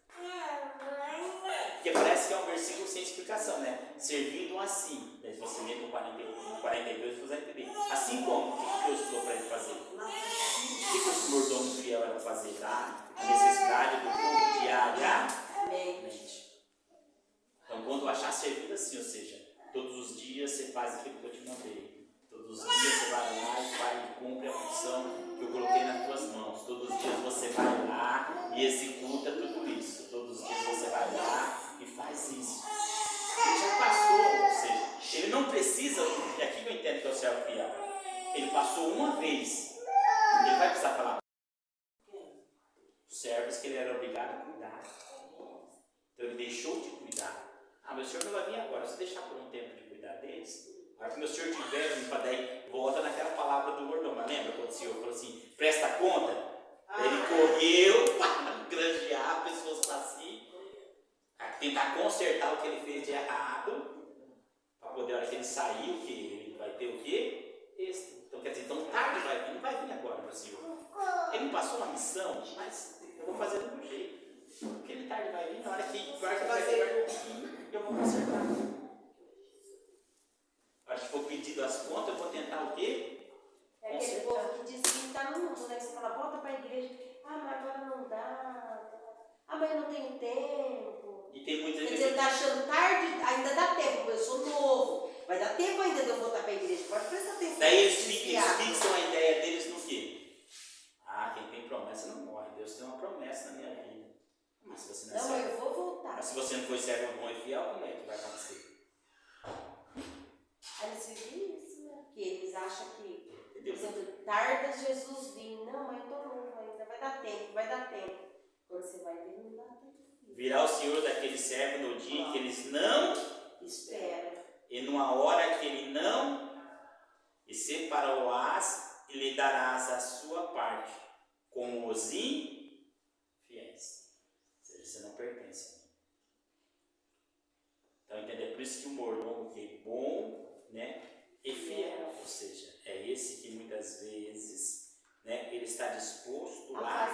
S1: Porque parece que é um versículo sem explicação, né? Servindo assim. Mas você lê no 42, você vai entender. Assim como? O que Deus falou para ele fazer? O que esse mordomo fiel era fazer? Tá? A necessidade do povo diariamente. Então, quando achar servindo assim, ou seja, todos os dias você faz aquilo que eu te mandei. Todos os dias você vai lá e cumpre a função que eu coloquei nas tuas mãos. Todos os dias você vai lá e executa tudo isso. Todos os dias você vai lá e faz isso. Ele já passou, ou seja, ele não precisa, e aqui que eu entendo que é o servo fiel. Ele passou uma vez. Ele vai precisar falar os servos que ele era obrigado a cuidar. Então ele deixou de cuidar. Ah, meu senhor não vai vir agora. Se deixar por um tempo de cuidar deles, a hora que meu senhor tiver, daí volta naquela palavra do mordomo. Mas lembra quando o senhor falou assim, presta conta? Ele correu para granjear pessoas para si, a tentar consertar o que ele fez de errado, para poder, a hora que ele sair, o que ele vai ter o quê? Então quer dizer, então tarde vai vir, não vai vir agora para o senhor. Ele não passou uma missão, mas eu vou fazer do meu jeito. Porque ele tarde vai vir, na hora que vai fazer eu vou consertar. Na hora que for pedido as contas, eu vou tentar o quê?
S2: É aquele povo que diz que está no mundo, né? Você fala, volta para a igreja. Ah, mas agora não dá. Ah, mas eu não tenho tempo.
S1: E tem muita
S2: Quer
S1: gente.
S2: dizer, ele está achando tarde, ainda dá tempo, eu sou novo. Vai dar tempo ainda de eu voltar para a igreja. Pode prestar atenção.
S1: Daí eles fixam a ideia deles no quê? Ah, quem tem promessa não morre. Deus tem uma promessa na minha vida. Mas se você não,
S2: eu vou voltar.
S1: Mas se você não for servo bom e fiel, como é que vai acontecer?
S2: Aí eles vivem isso, né? Porque eles acham que,
S1: Entendeu?
S2: por exemplo, tarda Jesus vir. Não, mas eu estou novo ainda. Vai dar tempo, vai dar tempo. Quando você vai ver, não dá tempo.
S1: Virá o Senhor daquele servo no dia em que eles não
S2: esperam.
S1: E numa hora que ele não, e separou-as e lhe darás a sua parte, como os infiéis. Ou seja, você não pertence a mim. Então, entender? Por isso que o mordomo que é bom, né, e fiel, ou seja, é esse que muitas vezes, né, ele está disposto a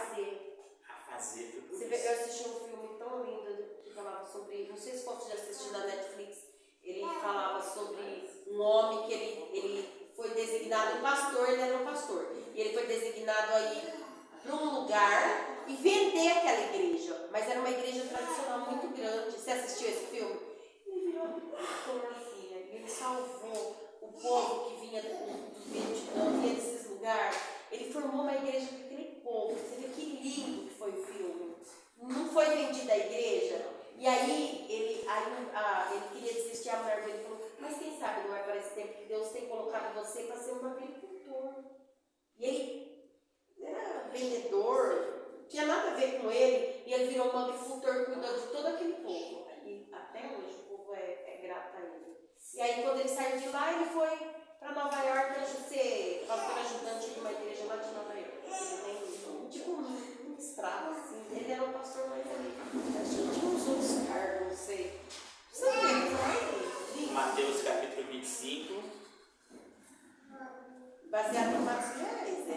S1: fazer tudo isso.
S2: Eu assisti um filme tão lindo que falava sobre, não sei se você já assistiu na Netflix, ele falava sobre um homem que ele foi designado um pastor, ele era um pastor, e ele foi designado aí para um lugar e vender aquela igreja, mas era uma igreja tradicional muito grande. Você assistiu esse filme? Ele virou pastor, filha, ele salvou o povo que vinha do Vietnã, vinha desses lugares. Ele formou uma igreja para aquele povo. Você vê que lindo que foi o filme. Não foi vendida a igreja. E aí ele queria desistir, a mulher dele falou, mas quem sabe não vai para esse tempo que Deus tem colocado você para ser um agricultor. E ele era vendedor, não tinha nada a ver com ele, e ele virou um agricultor, cuidou de todo aquele povo. E até hoje o povo é grato a ele. E aí quando ele saiu de lá, ele foi para Nova York ser pastor ajudante de uma igreja lá de Nova York. Ele tem tipo um estrado assim. Ele era um pastor, mas ele tinha uns outros cargos, não sei. Você vê,
S1: Mateus capítulo 25.
S2: Baseado em fatos reais, né?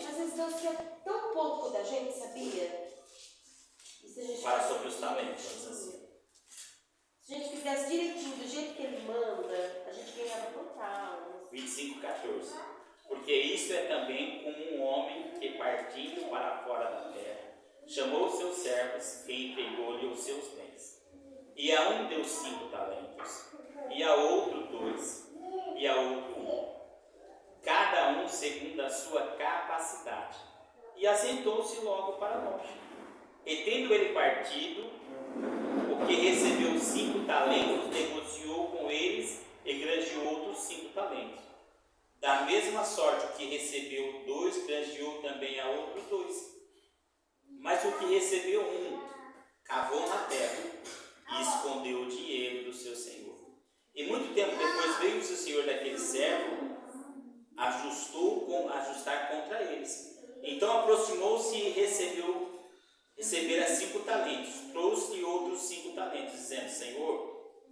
S2: Às vezes Deus quer tão pouco da gente, sabia?
S1: Fala sobre os talentos, assim.
S2: Se a gente fizesse direitinho, do jeito que ele manda, a gente ganhava total.
S1: 25:14. Porque isso é também como um homem que, partindo para fora da terra, chamou os seus servos e entregou-lhe os seus bens. E a um deu 5 talentos, e a outro 2, e a outro 1, cada um segundo a sua capacidade. E assentou-se logo para longe. E tendo ele partido, o que recebeu 5 talentos, negociou com eles e granjeou outros 5 talentos. Da mesma sorte, o que recebeu 2, granjeou também a outros 2. Mas o que recebeu 1, cavou na terra e escondeu o dinheiro do seu senhor. E muito tempo depois veio o seu senhor daquele servo, ajustar contra eles. Então aproximou-se e recebera 5 talentos. Trouxe-lhe outros 5 talentos, dizendo: Senhor,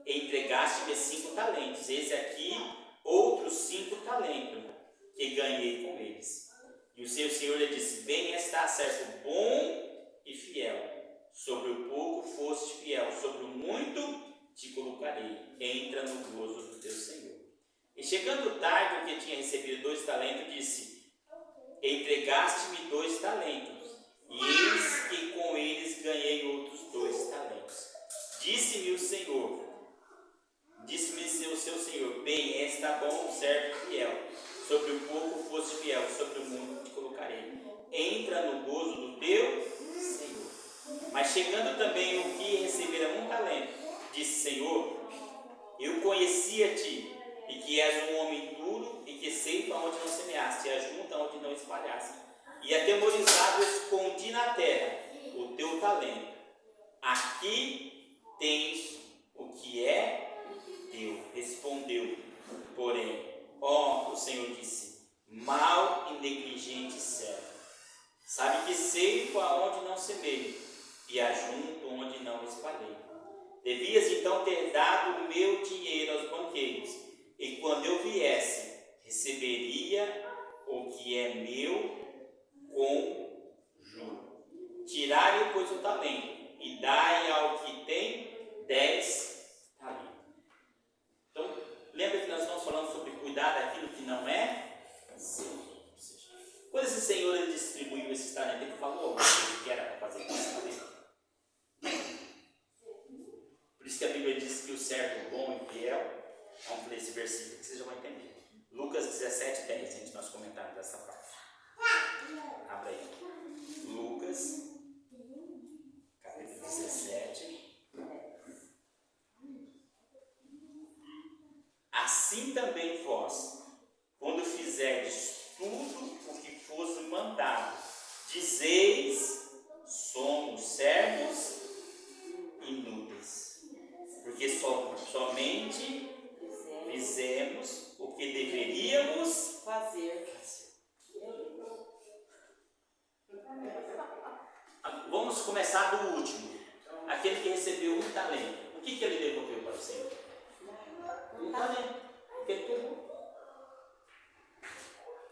S1: entregaste-me 5 talentos. Eis aqui outros 5 talentos que ganhei com eles. E o seu senhor lhe disse: Bem está, servo bom e fiel. Sobre o pouco foste fiel, sobre o muito te colocarei. Entra no gozo do teu senhor. E chegando tarde, o que tinha recebido 2 talentos, disse: Entregaste-me 2 talentos. E eis que com eles ganhei outros 2 talentos. Disse-me o seu senhor: Bem, está bom, servo fiel. Sobre o pouco foste fiel, sobre o muito te colocarei. Entra no gozo do teu senhor. Mas chegando também o que recebera 1 talento, disse: Senhor, eu conhecia-te, e que és um homem duro, e que ceifa onde não semeaste, e ajunta onde não espalhaste. E atemorizado escondi na terra o teu talento. Aqui tens o que é teu. Respondeu, porém, o Senhor disse: Mal e negligente servo. Sabe que ceifa aonde não semeio, e ajunto onde não espalhei. Devias então ter dado o meu dinheiro aos banqueiros, e quando eu viesse, receberia o que é meu com juro. Tirai, pois, o talento, e dai ao que tem 10 talentos. Então, lembra que nós estamos falando sobre cuidar daquilo que não é seu. Quando esse Senhor ele distribuiu esses talentos, ele falou alguma coisa que era fazer com esse talento? Por isso que a Bíblia diz que o servo bom e fiel, vamos ler esse versículo que vocês já vão entender. Lucas 17:10, antes de nós comentarmos dessa parte. Abra aí. Lucas, capítulo 17. Assim também vós, quando fizerdes tudo o que fosse mandado, dizeis: somos servos inúteis, porque somente fizemos o que deveríamos fazer. Vamos começar do último, aquele que recebeu 1 talento. O que ele devolveu para o Senhor? 1 talento, porque ele pegou.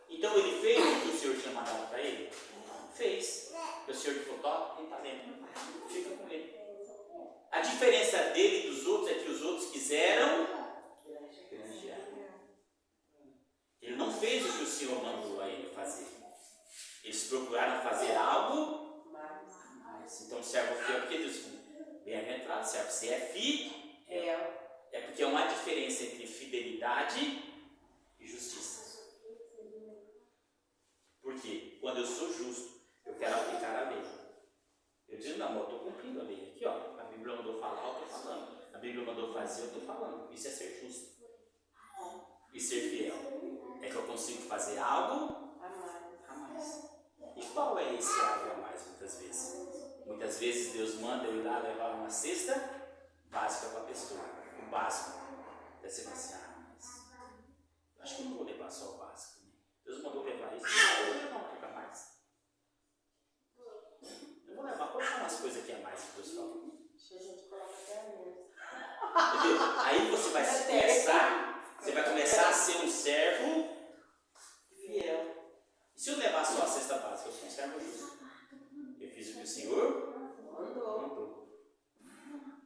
S1: Então ele fez o que o Senhor tinha mandado para ele? Fez. O Senhor falou: tem talento, fica com ele. A diferença dele e dos outros é que os outros quiseram granjear. Ele não fez o que o Senhor mandou a ele fazer. Eles procuraram fazer algo mais. Então o servo fiel, porque Deus diz: bem-aventurado servo, se é fiel. É porque há uma diferença entre fidelidade e justiça. Porque quando eu sou justo, eu quero aplicar a lei. Eu digo: não, eu estou cumprindo a lei. Aqui, ó, a Bíblia mandou falar, eu estou falando. A Bíblia mandou fazer, eu estou falando. Isso é ser justo. E ser fiel é que eu consigo fazer algo a mais. E qual é esse algo a mais, muitas vezes? Muitas vezes Deus manda eu ir lá levar uma cesta básica para a pessoa. O básico. Deve ser assim: mas eu acho que eu não vou levar só o básico. Né? Deus mandou levar isso, eu vou levar um pouco a mais. Eu vou levar, colocar umas coisas aqui a mais que Deus falou.
S2: A gente coloca até a menos.
S1: Entendeu? Aí você vai começar a ser um servo fiel. E se eu levar só a cesta básica, eu sou um servo justo. Eu fiz o que o Senhor mandou.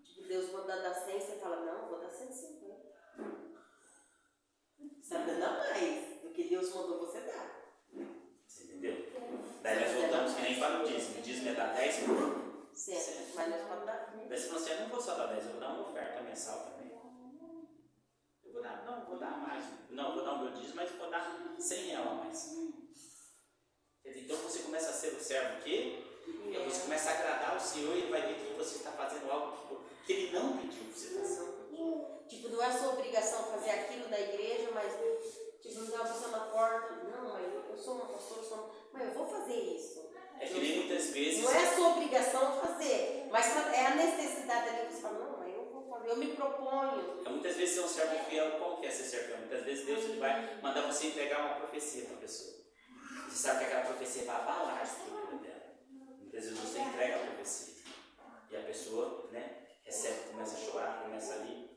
S2: Tipo, Deus manda dar 100, você fala: não, vou dar 150. Você está dando a mais do que Deus mandou você dar.
S1: Você entendeu? Daí nós voltamos que nem para o dízimo. O dízimo é dar 10 por
S2: certo, mas nós podemos dar 20.
S1: Daí você falou assim: eu não vou só dar 10, eu vou dar uma oferta mensal também. Eu vou dar, não, vou dar mais. Não, vou dar o meu dízimo, mas vou dar R$100 a mais. Quer dizer, então você começa a ser o servo que você começa a agradar o Senhor e ele vai ver que você está fazendo algo que ele não pediu para você fazer.
S2: Tipo, não é sua obrigação fazer aquilo na igreja, mas tipo, não tem uma pessoa na porta. Não, mãe, eu sou uma pastora, mãe, eu vou fazer isso.
S1: É que nem muitas vezes.
S2: Não é a sua obrigação fazer, mas é a necessidade ali que você fala, não, mãe, eu vou fazer, eu me proponho.
S1: Muitas vezes você é um servo fiel, qual que é ser servo fiel? Muitas vezes Deus ele vai mandar você entregar uma profecia para a pessoa. Você sabe que aquela profecia vai abalar a estrutura dela. Muitas vezes você entrega a profecia. E a pessoa, né, recebe, começa a chorar, começa ali.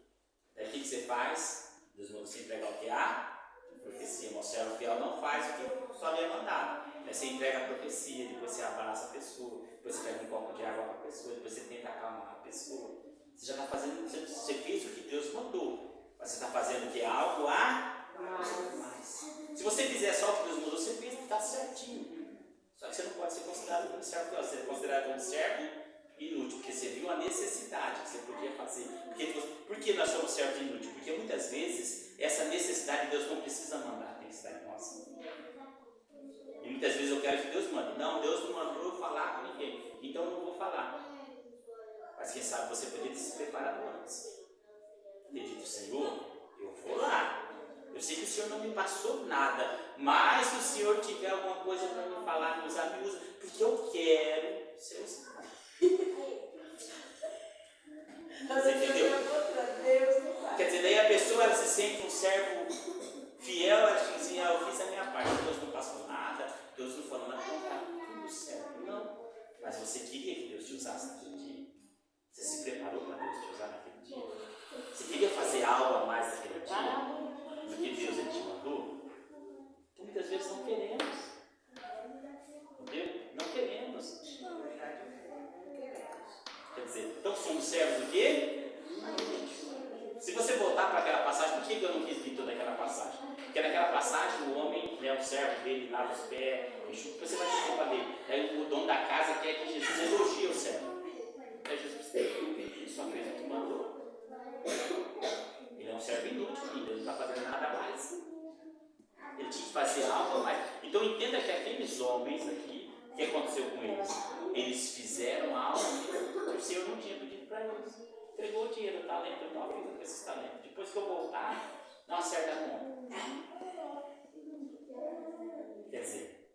S1: Daí o que você faz? Deus manda você entregar o que há? Profecia. O servo fiel não faz o que só lhe é mandado. Aí você entrega a profecia, depois você abraça a pessoa, depois você pega um copo de água para a pessoa, depois você tenta acalmar a pessoa. Você já está fazendo, você fez o que Deus mandou, mas você está fazendo o que? Algo a mais. Se você fizer só o que Deus mandou, você fez que está certinho. Só que você não pode ser considerado como servo fiel, você é considerado como servo inútil, porque você viu a necessidade que você podia fazer. Por que nós somos servos inúteis? Porque muitas vezes essa necessidade Deus não precisa mandar, tem que estar em nós. E muitas vezes eu quero que Deus mande. Não, Deus não mandou eu falar com ninguém, então eu não vou falar. Mas quem sabe você podia ter se preparado antes. Ter dito, Senhor, eu vou lá. Eu sei que o Senhor não me passou nada, mas se o Senhor tiver alguma coisa para me falar, nos me usa, porque eu quero ser usado. Você entendeu? Quer dizer, daí a pessoa ela se sente um servo fiel, ela diz assim, eu fiz a minha parte, Deus não passou nada, Deus não falou nada, tudo certo. Não. Mas você queria que Deus te usasse naquele dia. Você se preparou para Deus te usar naquele dia. Você queria fazer algo a mais naquele dia do que Deus ele te mandou? Então muitas vezes não queremos. Entendeu? Não queremos. Quer dizer, então somos servos do quê? Se você voltar para aquela passagem, por que eu não quis vir toda aquela passagem? Porque naquela passagem o homem, né, o servo dele, lava os pés, enxuga, você vai ter tempo dele. Aí o dono da casa quer que Jesus elogie o servo. Aí Jesus ele só fez o que mandou. Ele é um servo inútil, ele não está fazendo nada mais. Ele tinha que fazer algo a mais. Então entenda que aqueles homens aqui, o que aconteceu com eles? Eles fizeram algo que o Senhor não tinha pedido para eles. Entregou o dinheiro, o talento, eu não fiz com esses talentos. Depois que eu voltar, dá uma certa conta. Quer dizer,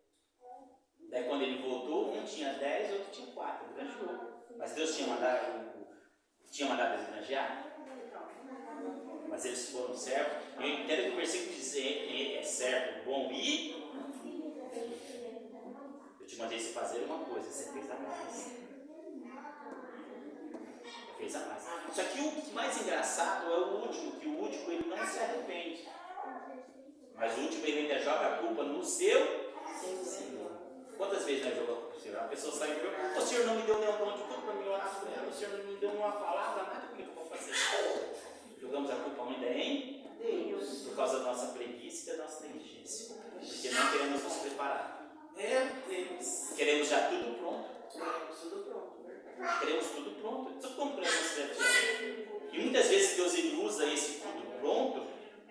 S1: daí quando ele voltou, um tinha 10, outro tinha 4, granjeou. Mas Deus tinha mandado eles granjear? Mas eles foram servos. Eu entendo que o versículo diz é servo bom e eu te mandei se fazer uma coisa, você fez a mais. Fez a mais. Só que o mais engraçado é o último, que o último ele não se arrepende. Mas o último ele ainda joga a culpa no seu Senhor. Quantas vezes nós jogamos a culpa no Senhor? A pessoa sai e diz, o Senhor não me deu nenhum dom de culpa para me orar por ela, o Senhor não me deu uma palavra, nada, como é que eu vou fazer? Jogamos a culpa ainda em Deus, por causa da nossa preguiça e da nossa negligência. Porque não queremos nos preparar. Queremos já tudo pronto. Queremos tudo pronto. Tudo pronto para nós. E muitas vezes Deus ele usa esse tudo pronto,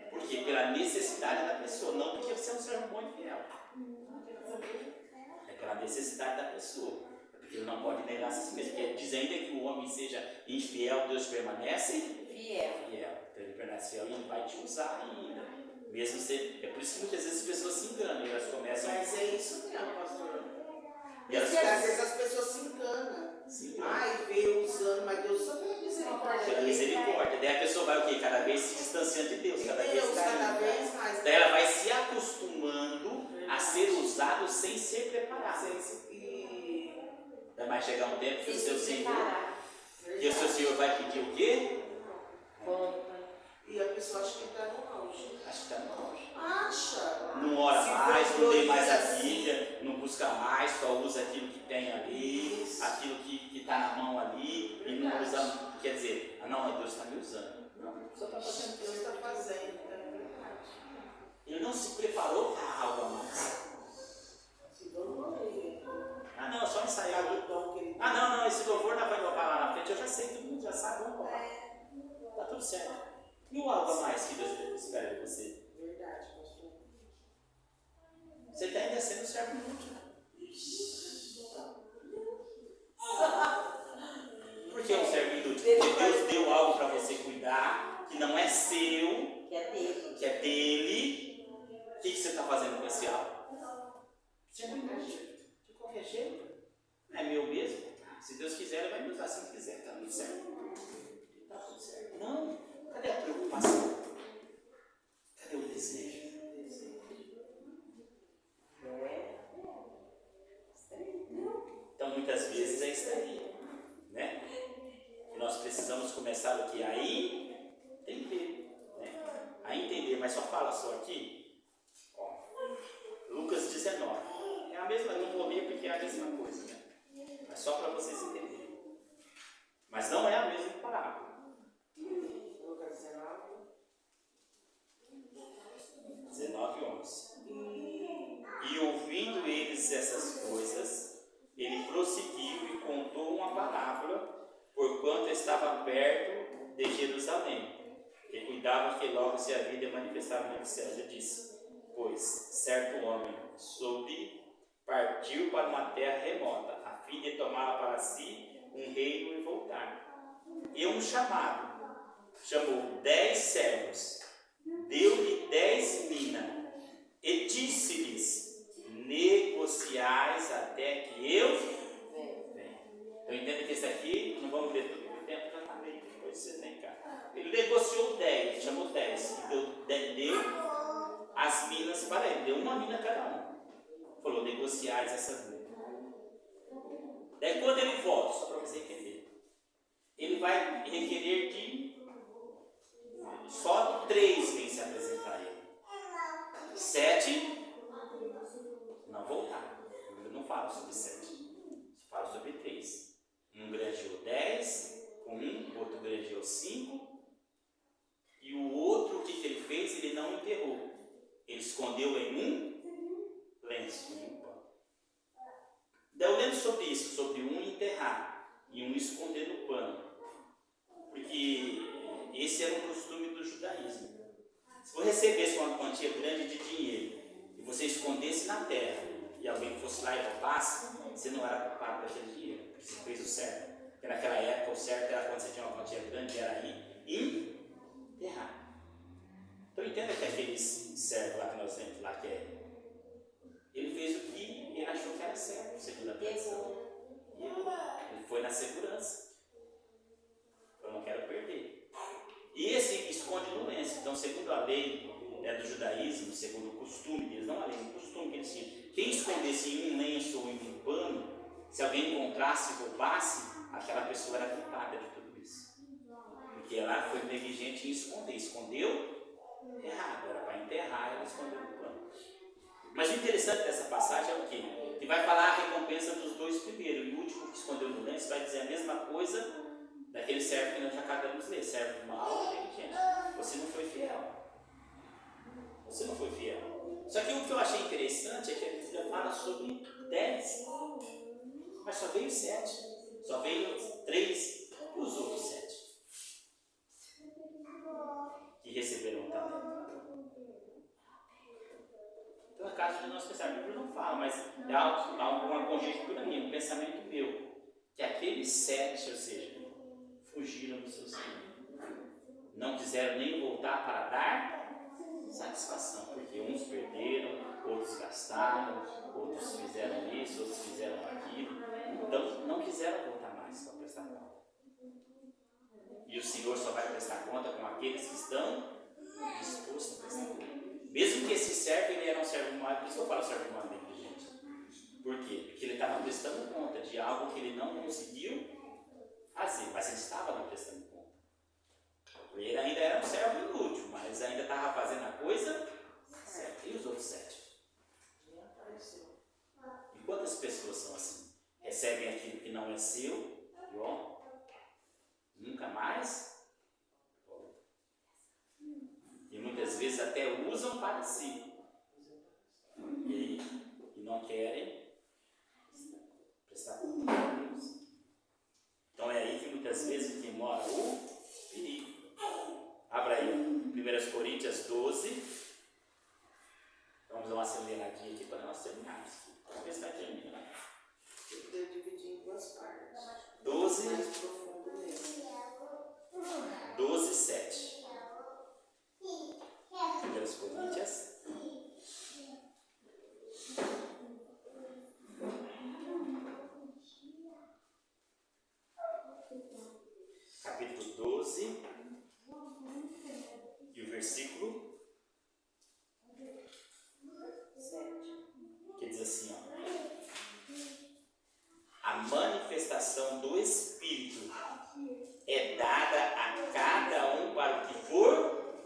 S1: porque pela necessidade da pessoa, não porque você é um servo bom e fiel. É pela necessidade da pessoa. Porque ele não pode negar a si mesmo. Porque diz ainda que o homem seja infiel, Deus permanece fiel. Então ele permanece fiel e ele vai te usar ainda. Mesmo ser. É por isso que muitas vezes as pessoas se enganam e elas começam.
S3: Mas é isso mesmo, pastor.
S1: E elas
S3: às vezes as pessoas se enganam. Ai, veio usando, mas Deus só tem misericórdia.
S1: Pela misericórdia. Daí a pessoa vai o quê? Cada vez se distanciando de Deus. Cada vez
S3: mais.
S1: Daí ela vai se acostumando a ser usado sem ser preparado. Daí vai chegar um tempo que o seu Senhor. E o seu Senhor vai pedir o quê?
S2: Conta.
S3: E a pessoa acha que está no auge.
S1: Acho que está no auge.
S3: Acha.
S1: Não ora mais, não lê mais a Bíblia, não busca mais, só usa aquilo que tem ali, aquilo que está na mão ali, e não usa. Quer dizer, não, Deus está me usando. Não, só está fazendo.
S3: Deus está fazendo, é verdade.
S1: Ele não se preparou para algo a mais. Ah, não, só ensaiar. Ah, não, esse louvor não vai louvar lá na frente, eu já sei, todo mundo já sabe, vamos louvar. Está tudo certo. E o algo a mais que Deus espera de você?
S3: Verdade, pastor.
S1: Você está ainda sendo servo inútil. mas só fala só aqui. Ó, Lucas 19. É a mesma, eu não vou ler porque é a mesma coisa, né? Mas só para vocês entenderem. Mas não é a mesma parábola.
S3: Lucas
S1: 19, 11. E ouvindo eles essas coisas, ele prosseguiu e contou uma parábola, porquanto estava perto de Jerusalém, e cuidava que logo se havia de manifestar no céu. Ele disse: pois certo homem partiu para uma terra remota, a fim de tomar para si um reino e voltar. E um chamou 10 servos, deu-lhe 10 minas, e disse-lhes: negociais até que eu venha. Então entenda que esse aqui, não vamos ler tudo, porque o tempo já está meio, depois você vem cá. Ele negociou 10, chamou 10, e deu as minas para ele, deu uma mina a cada um. Falou: negociais essas minas. Daí quando ele volta, só para você entender, ele vai requerer só 3 vêm se apresentar a ele. 7 não voltar. Eu não falo sobre 7. Eu falo sobre 3. Um granjeou 10, o outro granjeou 5. E o outro, o que ele fez? Ele não enterrou. Ele escondeu em um lenço, em um pano. Daí eu lembro sobre isso, sobre um enterrar e um esconder no pano. Porque esse era um costume do judaísmo. Se você recebesse uma quantia grande de dinheiro e você escondesse na terra e alguém fosse lá e roubasse, você não era culpado por aquele dinheiro, porque você fez o certo. Porque naquela época o certo era quando você tinha uma quantia grande, era ir e enterrar. Então entenda que aquele servo lá que nós temos lá, que ele fez o que ele achou que era certo, segundo a tradição. E ele foi na segurança. Eu não quero perder. E esse esconde no lenço. Então, segundo a lei do judaísmo, segundo o costume deles, não a lei, o costume que eles tinham, quem escondesse em um lenço ou em um pano, se alguém encontrasse e roubasse, aquela pessoa era culpada de tudo isso. Porque ela foi negligente em esconder. Escondeu errado, era para enterrar, ela escondeu no pano. Mas o interessante dessa passagem é o quê? Que vai falar a recompensa dos 2 primeiros. E o último que escondeu no lenço vai dizer a mesma coisa daquele servo que nós já acabamos de ler, servo mau e negligente. Você não foi fiel. Você não foi fiel. Só que o que eu achei interessante é que a Bíblia fala sobre 10, mas só veio 7. Só veio 3 e os outros 7 que receberam também. Então, a caso de nós pensar, a Bíblia não fala, mas é uma conjectura minha, um pensamento meu, que aqueles 7, ou seja, fugiram do seu Senhor. Não quiseram nem voltar para dar satisfação, porque uns perderam, outros gastaram, outros fizeram isso, outros fizeram aquilo. Então, não quiseram voltar mais para prestar conta. E o Senhor só vai prestar conta com aqueles que estão dispostos a prestar conta. Mesmo que esse servo, ele era um servo mau, por isso que eu falo servo mau negligente. Por quê? Porque ele estava prestando conta de algo que ele não conseguiu fazer, mas ele estava lá prestando conta. Ele ainda era um servo inútil, mas ainda estava fazendo a coisa certa. E os outros 7? E quantas pessoas são assim? Recebem aquilo que não é seu, e ó, nunca mais. E muitas vezes até usam para si. E não querem prestar conta a Deus. Então é aí que muitas vezes que mora o perigo. Abra aí, 1 Coríntios 12. Vamos dar uma aceleradinha aqui para nós terminarmos. Vamos ver se vai terminar.
S3: Eu poderia dividir em 2 partes.
S1: 12.
S3: Mais profundo mesmo.
S1: 12, 7. 1 Coríntios. Capítulo 12. E o versículo 7. Que diz assim, ó. A manifestação do Espírito é dada a cada um para o que for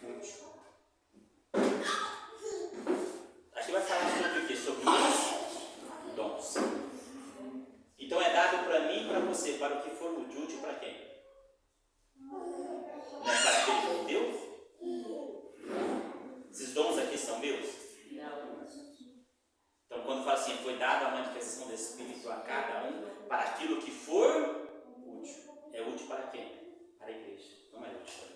S1: útil. Espírito a cada um para aquilo que for útil. É útil para quem? Para a igreja. Não é útil para mim.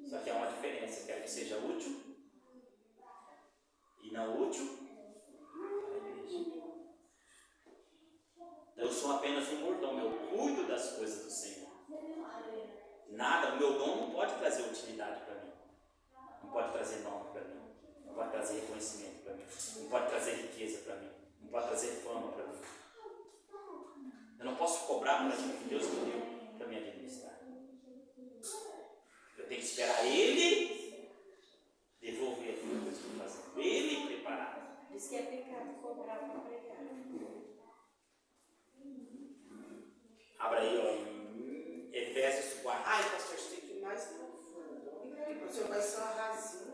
S1: Só que há uma diferença. Eu quero que seja útil e não útil para a igreja. Então eu sou apenas um mordomo. Eu cuido das coisas do Senhor. Nada, o meu dom não pode trazer utilidade para mim. Não pode trazer nome para mim. Não pode trazer reconhecimento para mim. Não pode trazer riqueza para mim. Não pode trazer fama para mim. Eu não posso cobrar por aquilo que Deus me deu para me administrar. Eu tenho que esperar Ele devolver aquilo que eu estou fazendo. Ele preparar.
S2: Diz que é pecado cobrar para pregar.
S1: Abra aí, ó, em Efésios 4.
S3: Ai, pastor, você tem que ir mais profundo. E você vai só rasinho.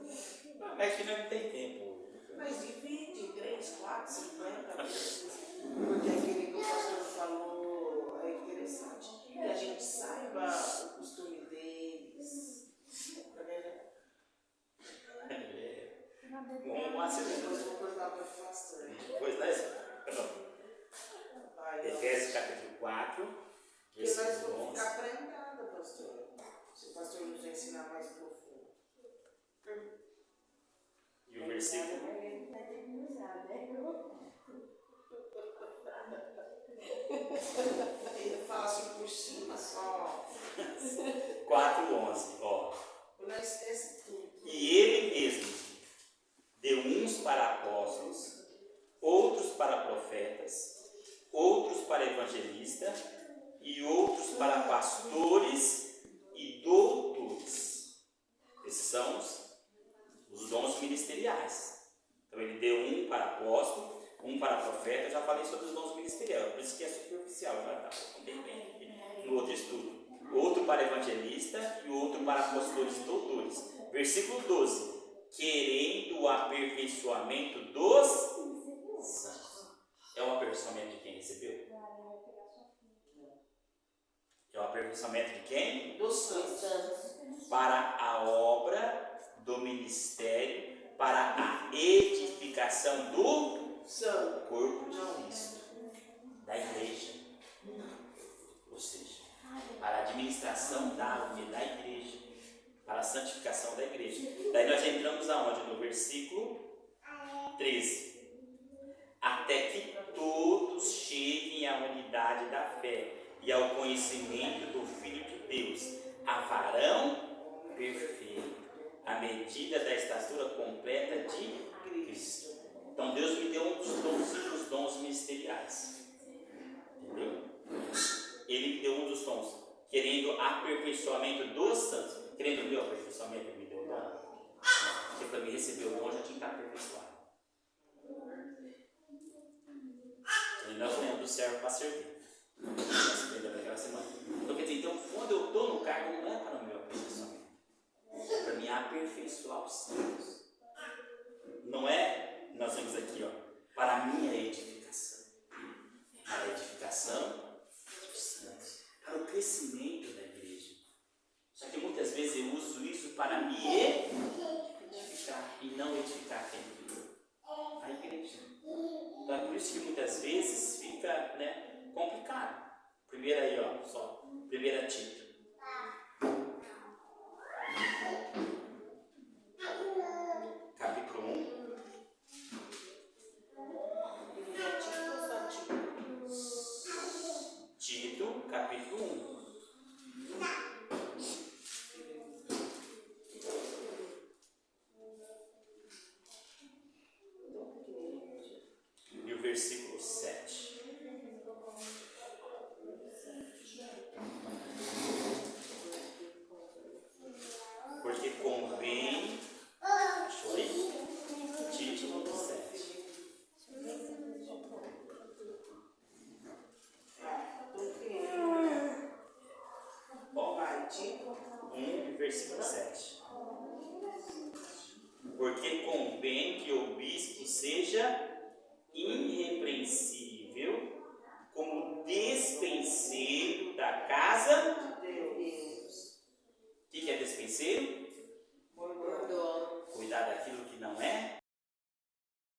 S1: Mas que não tem tempo.
S3: Mas divide em 3, 4, 50 vezes. Porque aquele que o pastor falou é interessante. Que a gente saiba o costume deles. Depois eu vou perguntar para o pastor.
S1: Pois não, Efésios capítulo 4,
S3: Porque nós
S1: versículo
S3: vamos
S1: 11.
S3: ficar aprendendo, pastor. Se o pastor nos ensinar mais profundo.
S1: E o versículo
S3: Ele fala assim por cima só.
S1: 4:11, ó.
S3: Não esquece tudo.
S1: E ele mesmo deu uns para apóstolos, outros para profetas, outros para evangelistas e outros para pastores e doutores. Esses são os dons ministeriais. Então ele deu um para apóstolo, um para profeta. Eu já falei sobre os dons ministeriais, por isso que é superficial, já contei bem no outro estudo. Outro para evangelista e outro para apostores e doutores. Versículo 12. Querendo o aperfeiçoamento dos santos. É o aperfeiçoamento de quem recebeu? É o aperfeiçoamento de quem?
S3: Dos santos.
S1: Para a obra do ministério, para a edificação do
S3: Santo.
S1: corpo de Cristo, da igreja. Ou seja, para a administração da igreja, para a santificação da igreja. Daí nós entramos aonde? No versículo 13. Até que todos cheguem à unidade da fé e ao conhecimento do Filho de Deus, a varão perfeito, à medida da estatura completa de Cristo. Então Deus me deu um dos dons ministeriais. Entendeu? Ele me deu um dos dons, querendo aperfeiçoamento dos santos. Querendo o meu aperfeiçoamento, ele me deu o dom. Porque para mim receber o dom já tinha que estar aperfeiçoado. E nós ganhamos do servo para servir. Nós aprendemos naquela semana. Então, quer dizer, então, quando eu estou no cargo, não é para o meu aperfeiçoamento. É para me aperfeiçoar os santos. Não é, nós vemos aqui, ó, para a minha edificação. Para a edificação dos santos. Para o crescimento da igreja. Só que muitas vezes eu uso isso para me edificar e não edificar quem? A igreja. Então é por isso que muitas vezes fica, né, complicado. Primeiro aí, ó, só. 1 Tito. Capítulo 1. Tito, capítulo 1. E o versículo 7. Porque convém. Deixa eu ler. Título 7. Ó, 1, versículo 7. Porque convém que o bispo seja irrepreensível, como despenseiro da casa de Deus. O que é despenseiro?